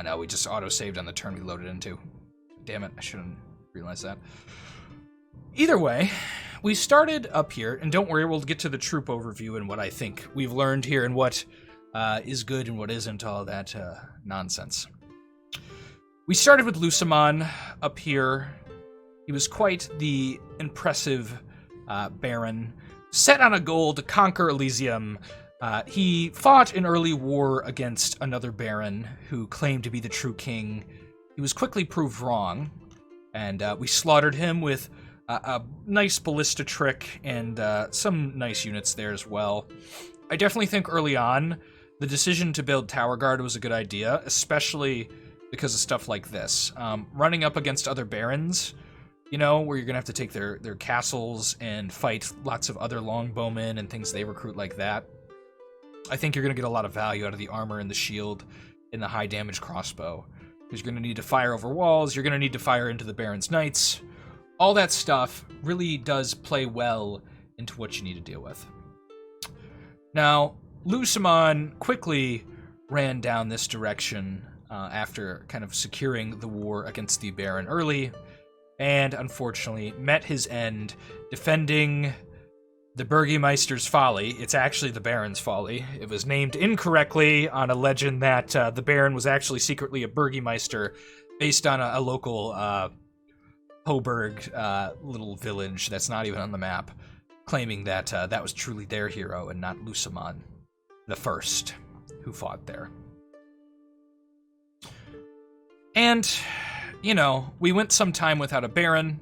No, we just autosaved on the turn we loaded into. Damn it, I shouldn't realize that. Either way, we started up here, and don't worry, we'll get to the troop overview and what I think we've learned here and what is good and what isn't, all that nonsense. We started with Lusamon up here. He was quite the impressive Baron, set on a goal to conquer Elysium. He fought an early war against another Baron who claimed to be the true king. He was quickly proved wrong, and we slaughtered him with a nice ballista trick and some nice units there as well. I definitely think early on the decision to build Tower Guard was a good idea, especially because of stuff like this. Running up against other barons, you know, where you're going to have to take their castles and fight lots of other longbowmen and things they recruit like that. I think you're going to get a lot of value out of the armor and the shield and the high damage crossbow. Because you're going to need to fire over walls, you're going to need to fire into the Baron's Knights. All that stuff really does play well into what you need to deal with. Now, Lusamon quickly ran down this direction after kind of securing the war against the Baron early, and unfortunately met his end defending the Burgomeister's Folly. It's actually the Baron's Folly. It was named incorrectly on a legend that the Baron was actually secretly a Burgomeister based on a local Hoburg little village that's not even on the map, claiming that that was truly their hero and not Lusamon the First, who fought there. And, you know, we went some time without a Baron.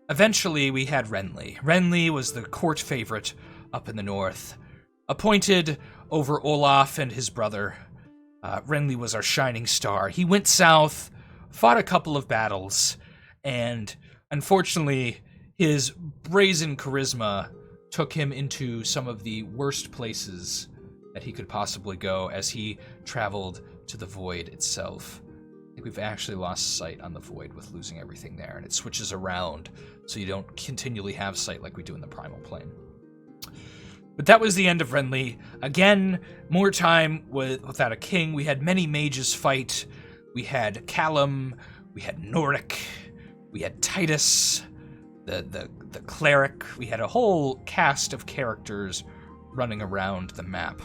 Eventually, we had Renly. Renly was the court favorite up in the north, appointed over Olaf and his brother. Renly was our shining star. He went south, fought a couple of battles, and unfortunately, his brazen charisma took him into some of the worst places that he could possibly go as he traveled to the Void itself. I think we've actually lost sight on the Void with losing everything there, and it switches around so you don't continually have sight like we do in the Primal Plane. But that was the end of Renly. Again, more time without a king. We had many mages fight. We had Callum, we had Noric, we had Titus, the cleric. We had a whole cast of characters running around the map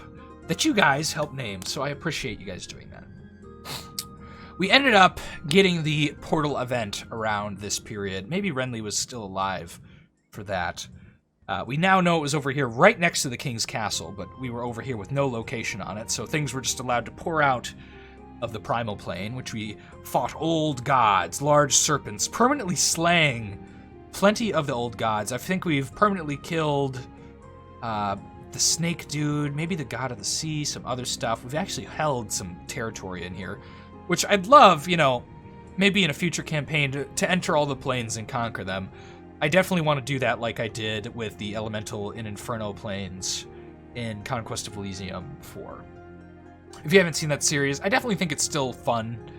that you guys helped name, so I appreciate you guys doing that. We ended up getting the portal event around this period. Maybe Renly was still alive for that. We now know it was over here right next to the king's castle, but we were over here with no location on it, so things were just allowed to pour out of the Primal Plane, which we fought old gods, large serpents, permanently slaying plenty of the old gods. I think we've permanently killed the snake dude, maybe the god of the sea, some other stuff. We've actually held some territory in here, which I'd love, you know, maybe in a future campaign to enter all the planes and conquer them. I definitely want to do that like I did with the Elemental and Inferno planes in Conquest of Elysium 4. If you haven't seen that series, I definitely think it's still fun.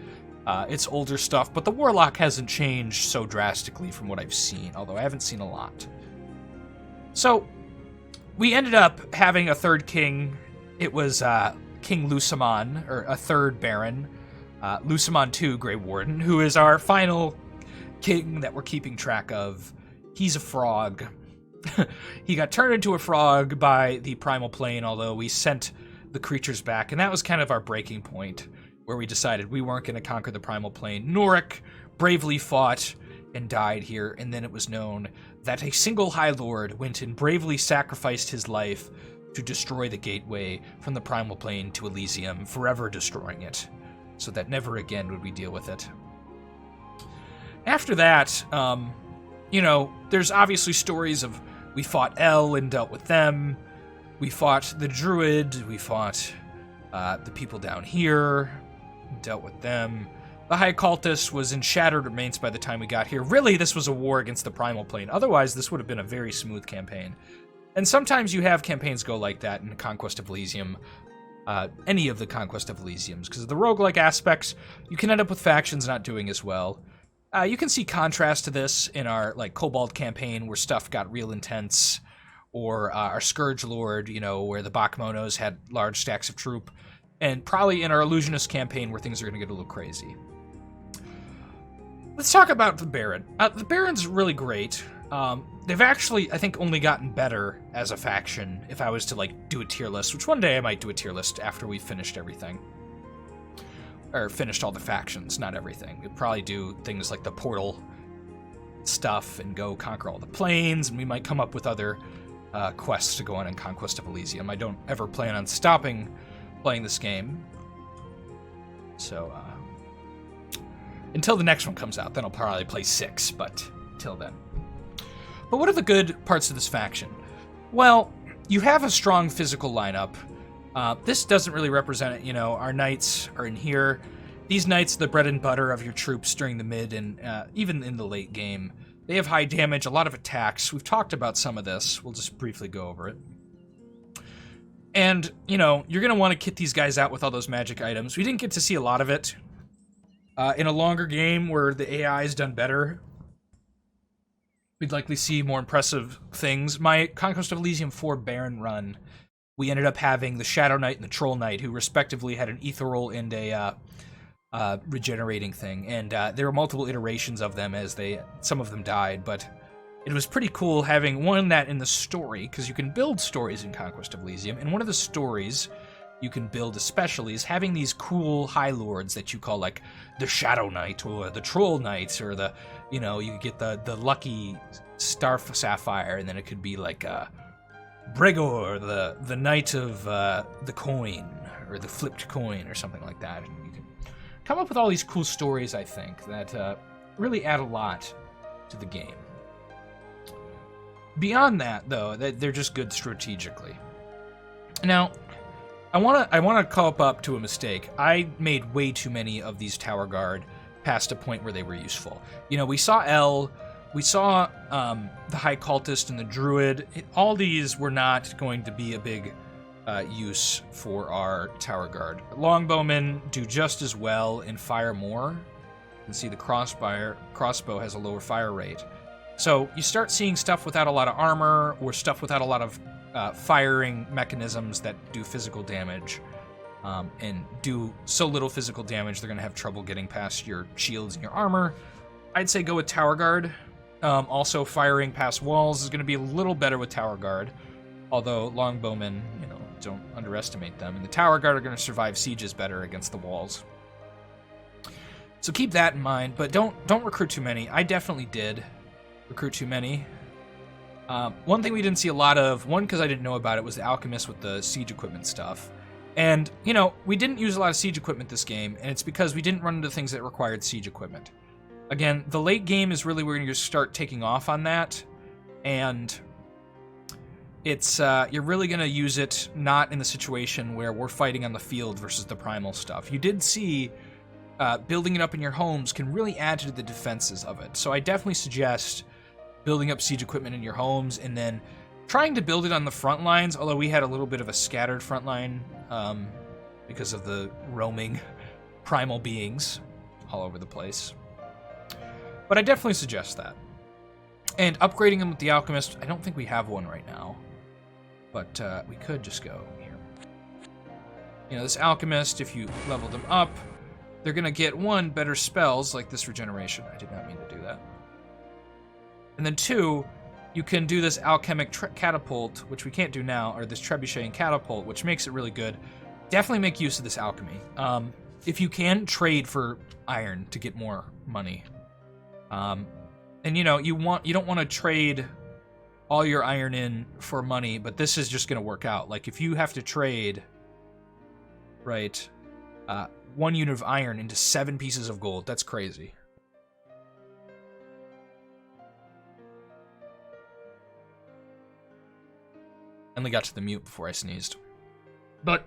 It's older stuff, but the Warlock hasn't changed so drastically from what I've seen, although I haven't seen a lot. So, we ended up having a third king. It was King Lusamon, or a third Baron, Lusamon II, GreyWarden, who is our final king that we're keeping track of. He's a frog. He got turned into a frog by the Primal Plane, although we sent the creatures back, and that was kind of our breaking point, where we decided we weren't going to conquer the Primal Plane. Noric bravely fought and died here, and then it was known that a single High Lord went and bravely sacrificed his life to destroy the gateway from the Primal Plane to Elysium, forever destroying it, so that never again would we deal with it. After that, you know, there's obviously stories of we fought El and dealt with them. We fought the Druid. We fought the people down here, dealt with them. The High Cultist was in shattered remains by the time we got here. Really, this was a war against the Primal Plane. Otherwise, this would have been a very smooth campaign. And sometimes you have campaigns go like that in Conquest of Elysium. Any of the Conquest of Elysiums, because of the roguelike aspects, you can end up with factions not doing as well. You can see contrast to this in our Cobalt campaign, where stuff got real intense, or our Scourge Lord, you know, where the Bachmonos had large stacks of troop, and probably in our Illusionist campaign, where things are going to get a little crazy. Let's talk about the Baron. The Baron's really great. They've actually, I think, only gotten better as a faction, if I was to, do a tier list, which one day I might do a tier list after we've finished everything. Or finished all the factions, not everything. We'd probably do things like the portal stuff and go conquer all the planes, and we might come up with other quests to go on in Conquest of Elysium. I don't ever plan on stopping playing this game. So, until the next one comes out, then I'll probably play 6, but till then. But what are the good parts of this faction? Well, you have a strong physical lineup. This doesn't really represent it. You know, our knights are in here. These knights are the bread and butter of your troops during the mid and even in the late game. They have high damage, a lot of attacks. We've talked about some of this. We'll just briefly go over it. And, you know, you're going to want to kit these guys out with all those magic items. We didn't get to see a lot of it. In a longer game where the AI is done better, we'd likely see more impressive things. My Conquest of Elysium 4 Baron run, we ended up having the Shadow Knight and the Troll Knight, who respectively had an ethereal and a regenerating thing. And there were multiple iterations of them as some of them died, but it was pretty cool having one that in the story, because you can build stories in Conquest of Elysium, and one of the stories you can build especially is having these cool High Lords that you call like the Shadow Knight or the Troll Knight, or the, you know, you get the lucky Star Sapphire, and then it could be like Bregor, the Knight of the Coin, or the Flipped Coin, or something like that. And you can come up with all these cool stories, I think, that really add a lot to the game. Beyond that, though, they're just good strategically. Now, I want to cope up to a mistake. I made way too many of these Tower Guard past a point where they were useful. You know, we saw El, we saw the High Cultist and the Druid. All these were not going to be a big use for our Tower Guard. Longbowmen do just as well and fire more. You can see the crossbow has a lower fire rate. So you start seeing stuff without a lot of armor, or stuff without a lot of firing mechanisms that do physical damage, and do so little physical damage they're going to have trouble getting past your shields and your armor. I'd say go with Tower Guard. Also, firing past walls is going to be a little better with Tower Guard, although Longbowmen, you know, don't underestimate them. And the Tower Guard are going to survive sieges better against the walls. So keep that in mind, but don't recruit too many. I definitely did recruit too many. One thing we didn't see a lot of, one because I didn't know about it, was the Alchemist with the siege equipment stuff. And, you know, we didn't use a lot of siege equipment this game, and it's because we didn't run into things that required siege equipment. Again, the late game is really where you're going to start taking off on that, and it's you're really going to use it not in the situation where we're fighting on the field versus the primal stuff. You did see building it up in your homes can really add to the defenses of it, so I definitely suggest building up siege equipment in your homes, and then trying to build it on the front lines, although we had a little bit of a scattered front line because of the roaming primal beings all over the place. But I definitely suggest that. And upgrading them with the Alchemist, I don't think we have one right now, but we could just go here. You know, this Alchemist, if you level them up, they're going to get, one, better spells, like this regeneration. I did not mean to do that. And then two, you can do this alchemic catapult, which we can't do now, or this trebuchet and catapult, which makes it really good. Definitely make use of this alchemy. If you can, trade for iron to get more money. And you know, you don't want to trade all your iron in for money, but this is just going to work out. Like if you have to trade, right, 1 unit of iron into 7 pieces of gold, that's crazy. Only got to the mute before I sneezed. But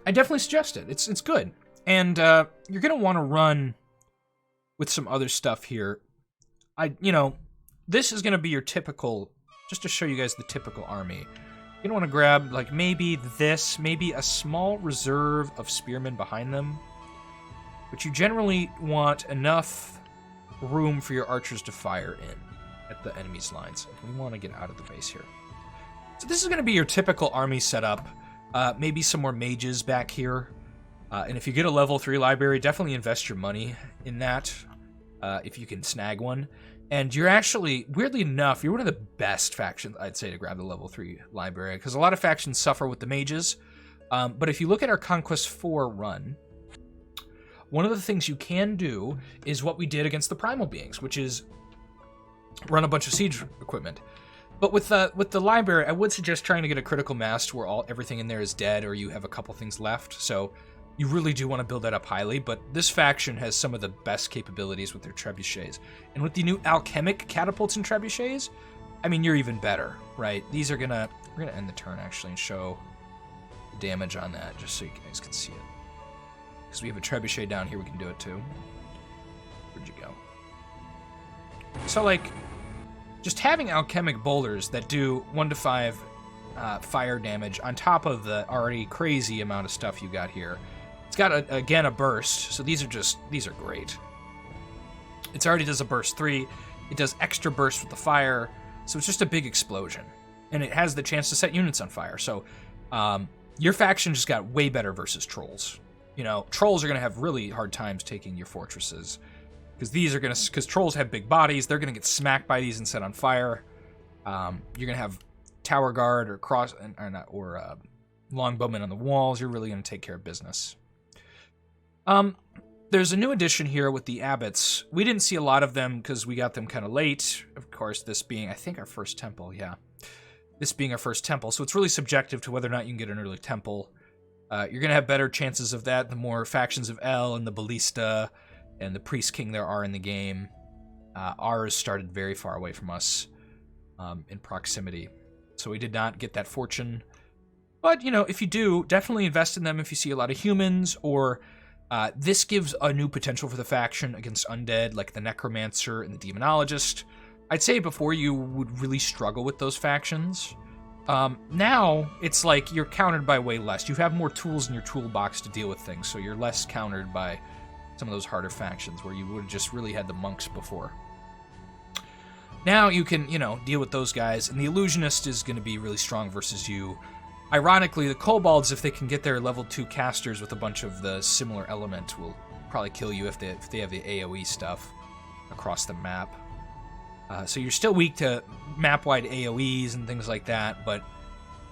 I definitely suggest it. It's good. And you're going to want to run with some other stuff here. You know, this is going to be your typical, just to show you guys the typical army. You don't want to grab, like, maybe this, maybe a small reserve of spearmen behind them. But you generally want enough room for your archers to fire in at the enemy's lines. We want to get out of the base here. So this is going to be your typical army setup. Maybe some more mages back here. And if you get a level 3 library, definitely invest your money in that, if you can snag one. And you're actually, weirdly enough, you're one of the best factions, I'd say, to grab the level 3 library, because a lot of factions suffer with the mages. But if you look at our Conquest 4 run, one of the things you can do is what we did against the primal beings, which is run a bunch of siege equipment. But with the library, I would suggest trying to get a critical mass to where everything in there is dead, or you have a couple things left. So you really do want to build that up highly. But this faction has some of the best capabilities with their trebuchets, and with the new alchemic catapults and trebuchets, I mean, you're even better, right? These are we're gonna end the turn actually and show damage on that, just so you guys can see it. Because we have a trebuchet down here, we can do it too. Where'd you go? So, like, just having alchemic boulders that do 1 to 5 fire damage on top of the already crazy amount of stuff you got here. It's got, again, a burst, so these are great. It already does a burst 3. It does extra burst with the fire, so it's just a big explosion. And it has the chance to set units on fire, so your faction just got way better versus trolls. You know, trolls are going to have really hard times taking your fortresses. Because trolls have big bodies, they're going to get smacked by these and set on fire. You're going to have tower guard or longbowmen on the walls. You're really going to take care of business. There's a new addition here with the abbots. We didn't see a lot of them because we got them kind of late. Of course, this being, I think, our first temple, yeah. This being our first temple, so it's really subjective to whether or not you can get an early temple. You're going to have better chances of that the more factions of El and the Ballista and the Priest King there are in the game. Ours started very far away from us in proximity, so we did not get that fortune. But, you know, if you do, definitely invest in them if you see a lot of humans, or this gives a new potential for the faction against undead, like the Necromancer and the Demonologist. I'd say before you would really struggle with those factions. Now, it's like you're countered by way less. You have more tools in your toolbox to deal with things, so you're less countered by some of those harder factions where you would have just really had the monks before. Now you can, you know, deal with those guys, and the Illusionist is going to be really strong versus you. Ironically, the Kobolds, if they can get their level 2 casters with a bunch of the similar element, will probably kill you if they have the AoE stuff across the map. So you're still weak to map-wide AoEs and things like that, but,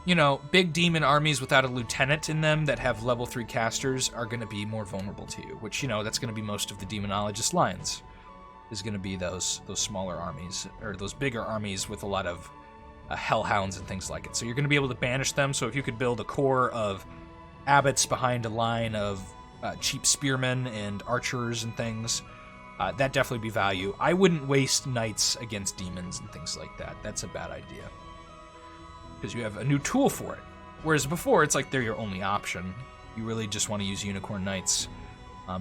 you know, big demon armies without a lieutenant in them that have level 3 casters are going to be more vulnerable to you, which, you know, that's going to be most of the Demonologist lines, is going to be those smaller armies, or those bigger armies with a lot of hellhounds and things like it. So you're going to be able to banish them, so if you could build a core of abbots behind a line of cheap spearmen and archers and things, that'd definitely be value. I wouldn't waste knights against demons and things like that. That's a bad idea. Because you have a new tool for it. Whereas before, it's like they're your only option. You really just want to use Unicorn Knights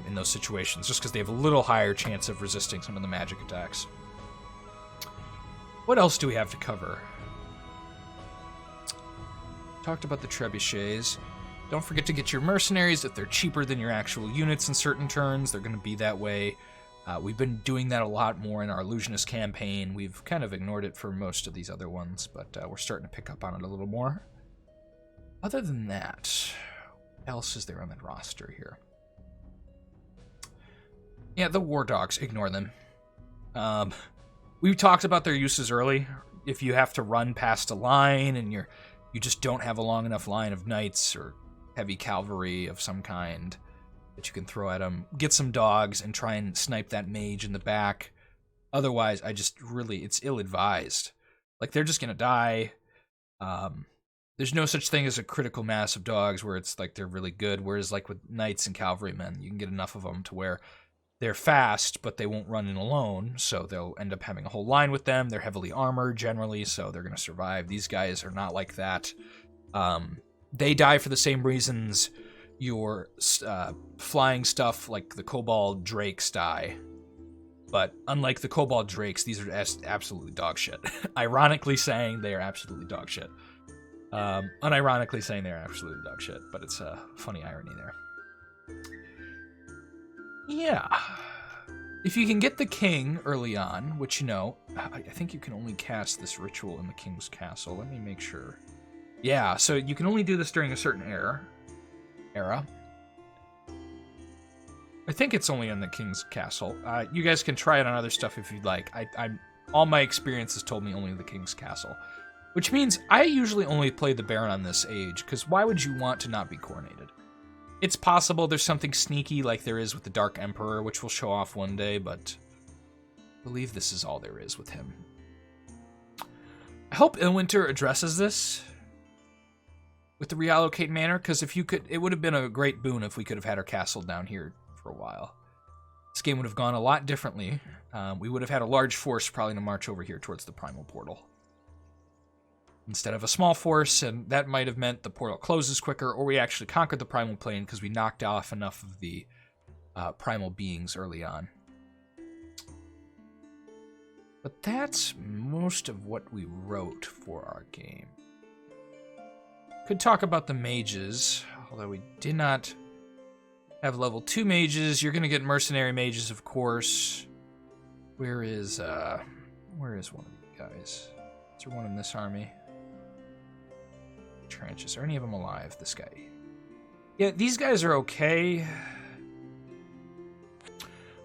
in those situations, just because they have a little higher chance of resisting some of the magic attacks. What else do we have to cover? Talked about the trebuchets. Don't forget to get your mercenaries if they're cheaper than your actual units in certain turns. They're going to be that way. We've been doing that a lot more in our Illusionist campaign. We've kind of ignored it for most of these other ones, but we're starting to pick up on it a little more. Other than that, what else is there on the roster here? Yeah, the War Dogs, ignore them. We talked about their uses early. If you have to run past a line and you just don't have a long enough line of knights or heavy cavalry of some kind that you can throw at them, get some dogs and try and snipe that mage in the back. Otherwise, it's ill-advised. Like, they're just going to die. There's no such thing as a critical mass of dogs where it's like they're really good, whereas like with knights and cavalrymen, you can get enough of them to where they're fast, but they won't run in alone, so they'll end up having a whole line with them. They're heavily armored generally, so they're going to survive. These guys are not like that. They die for the same reasons your flying stuff like the Kobold Drakes die. But unlike the Kobold Drakes, these are absolutely dog shit. Ironically saying they are absolutely dog shit. Unironically saying they're absolutely dog shit, but it's a funny irony there. Yeah. If you can get the king early on, which, you know, I think you can only cast this ritual in the king's castle. Let me make sure. Yeah, so you can only do this during a certain era. I think it's only in the king's castle. You guys can try it on other stuff if you'd like. All my experience has told me only the king's castle. Which means I usually only play the Baron on this age, because why would you want to not be coronated? It's possible there's something sneaky like there is with the Dark Emperor, which we'll show off one day, but I believe this is all there is with him. I hope Ilwinter addresses this with the reallocate manor, because if you could, it would have been a great boon if we could have had our castle down here for a while. This game would have gone a lot differently. We would have had a large force probably to march over here towards the Primal Portal. instead of a small force, and that might have meant the portal closes quicker, or we actually conquered the primal plane because we knocked off enough of the primal beings early on. But that's most of what we wrote for our game. Could talk about the mages, although we did not have level 2 mages. You're going to get mercenary mages, of course. Where is one of you guys? Is there one in this army? Trenches. Are any of them alive? This guy. Yeah, these guys are okay.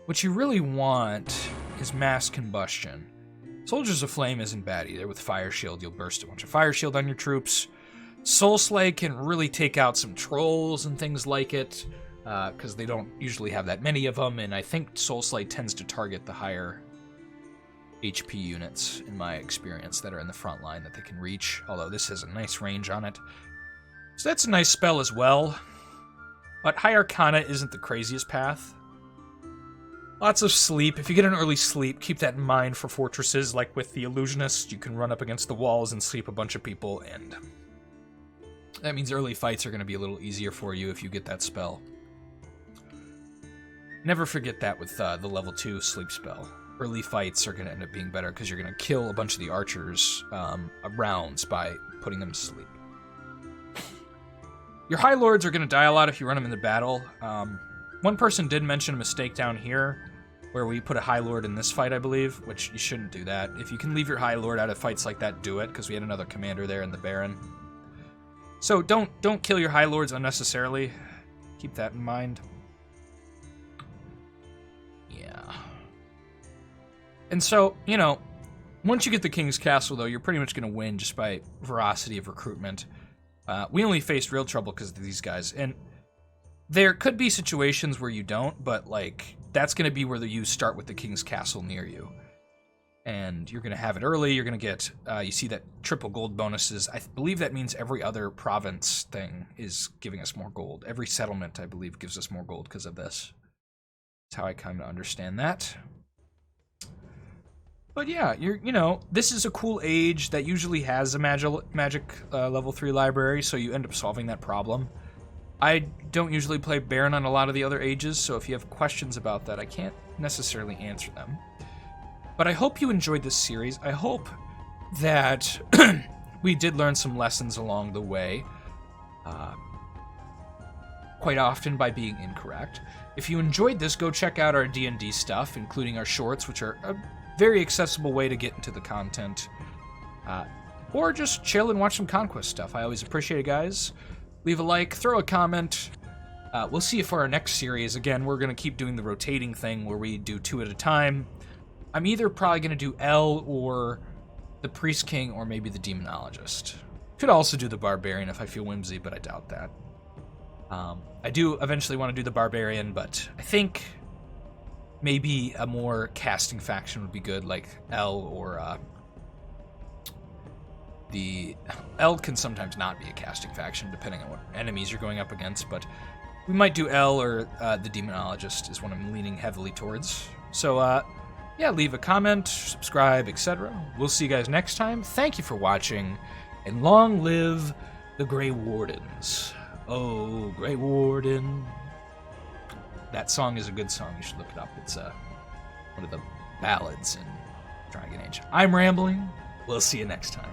What you really want is mass combustion. Soldiers of Flame isn't bad either. With Fire Shield, you'll burst a bunch of Fire Shield on your troops. Soul Slay can really take out some trolls and things like it, because they don't usually have that many of them, and I think Soul Slay tends to target the higher HP units, in my experience, that are in the front line that they can reach, although this has a nice range on it. So that's a nice spell as well, but High Arcana isn't the craziest path. Lots of sleep. If you get an early sleep, keep that in mind for fortresses, like with the Illusionist. You can run up against the walls and sleep a bunch of people, and that means early fights are going to be a little easier for you if you get that spell. Never forget that with the level 2 sleep spell. Early fights are going to end up being better because you're going to kill a bunch of the archers rounds by putting them to sleep. Your High Lords are going to die a lot if you run them in the battle. One person did mention a mistake down here, where we put a High Lord in this fight, I believe, which you shouldn't do that. If you can leave your High Lord out of fights like that, do it, because we had another commander there in the Baron. So don't kill your High Lords unnecessarily. Keep that in mind. Yeah. And so, you know, once you get the King's Castle, though, you're pretty much going to win just by veracity of recruitment. We only faced real trouble because of these guys, and there could be situations where you don't, but, like, that's going to be where you start with the King's Castle near you. And you're going to have it early, you're going to get, you see that triple gold bonuses. I believe that means every other province thing is giving us more gold. Every settlement, I believe, gives us more gold because of this. That's how I kind of understand that. But yeah, you know, this is a cool age that usually has a magic level 3 library, so you end up solving that problem. I don't usually play Baron on a lot of the other ages, so if you have questions about that, I can't necessarily answer them. But I hope you enjoyed this series. I hope that we did learn some lessons along the way, quite often by being incorrect. If you enjoyed this, go check out our D&D stuff, including our shorts, which are a very accessible way to get into the content. Or just chill and watch some Conquest stuff. I always appreciate it, guys. Leave a like, throw a comment. We'll see you for our next series. Again, we're going to keep doing the rotating thing where we do 2 at a time. I'm either probably going to do L or the Priest King or maybe the Demonologist. Could also do the Barbarian if I feel whimsy, but I doubt that. I do eventually want to do the Barbarian, but I think maybe a more casting faction would be good, like L or the L can sometimes not be a casting faction, depending on what enemies you're going up against, but we might do L or the Demonologist is what I'm leaning heavily towards. So, yeah, leave a comment, subscribe, etc. We'll see you guys next time. Thank you for watching, and long live the Grey Wardens. Oh, Grey Warden. That song is a good song. You should look it up. It's one of the ballads in Dragon Age. I'm rambling. We'll see you next time.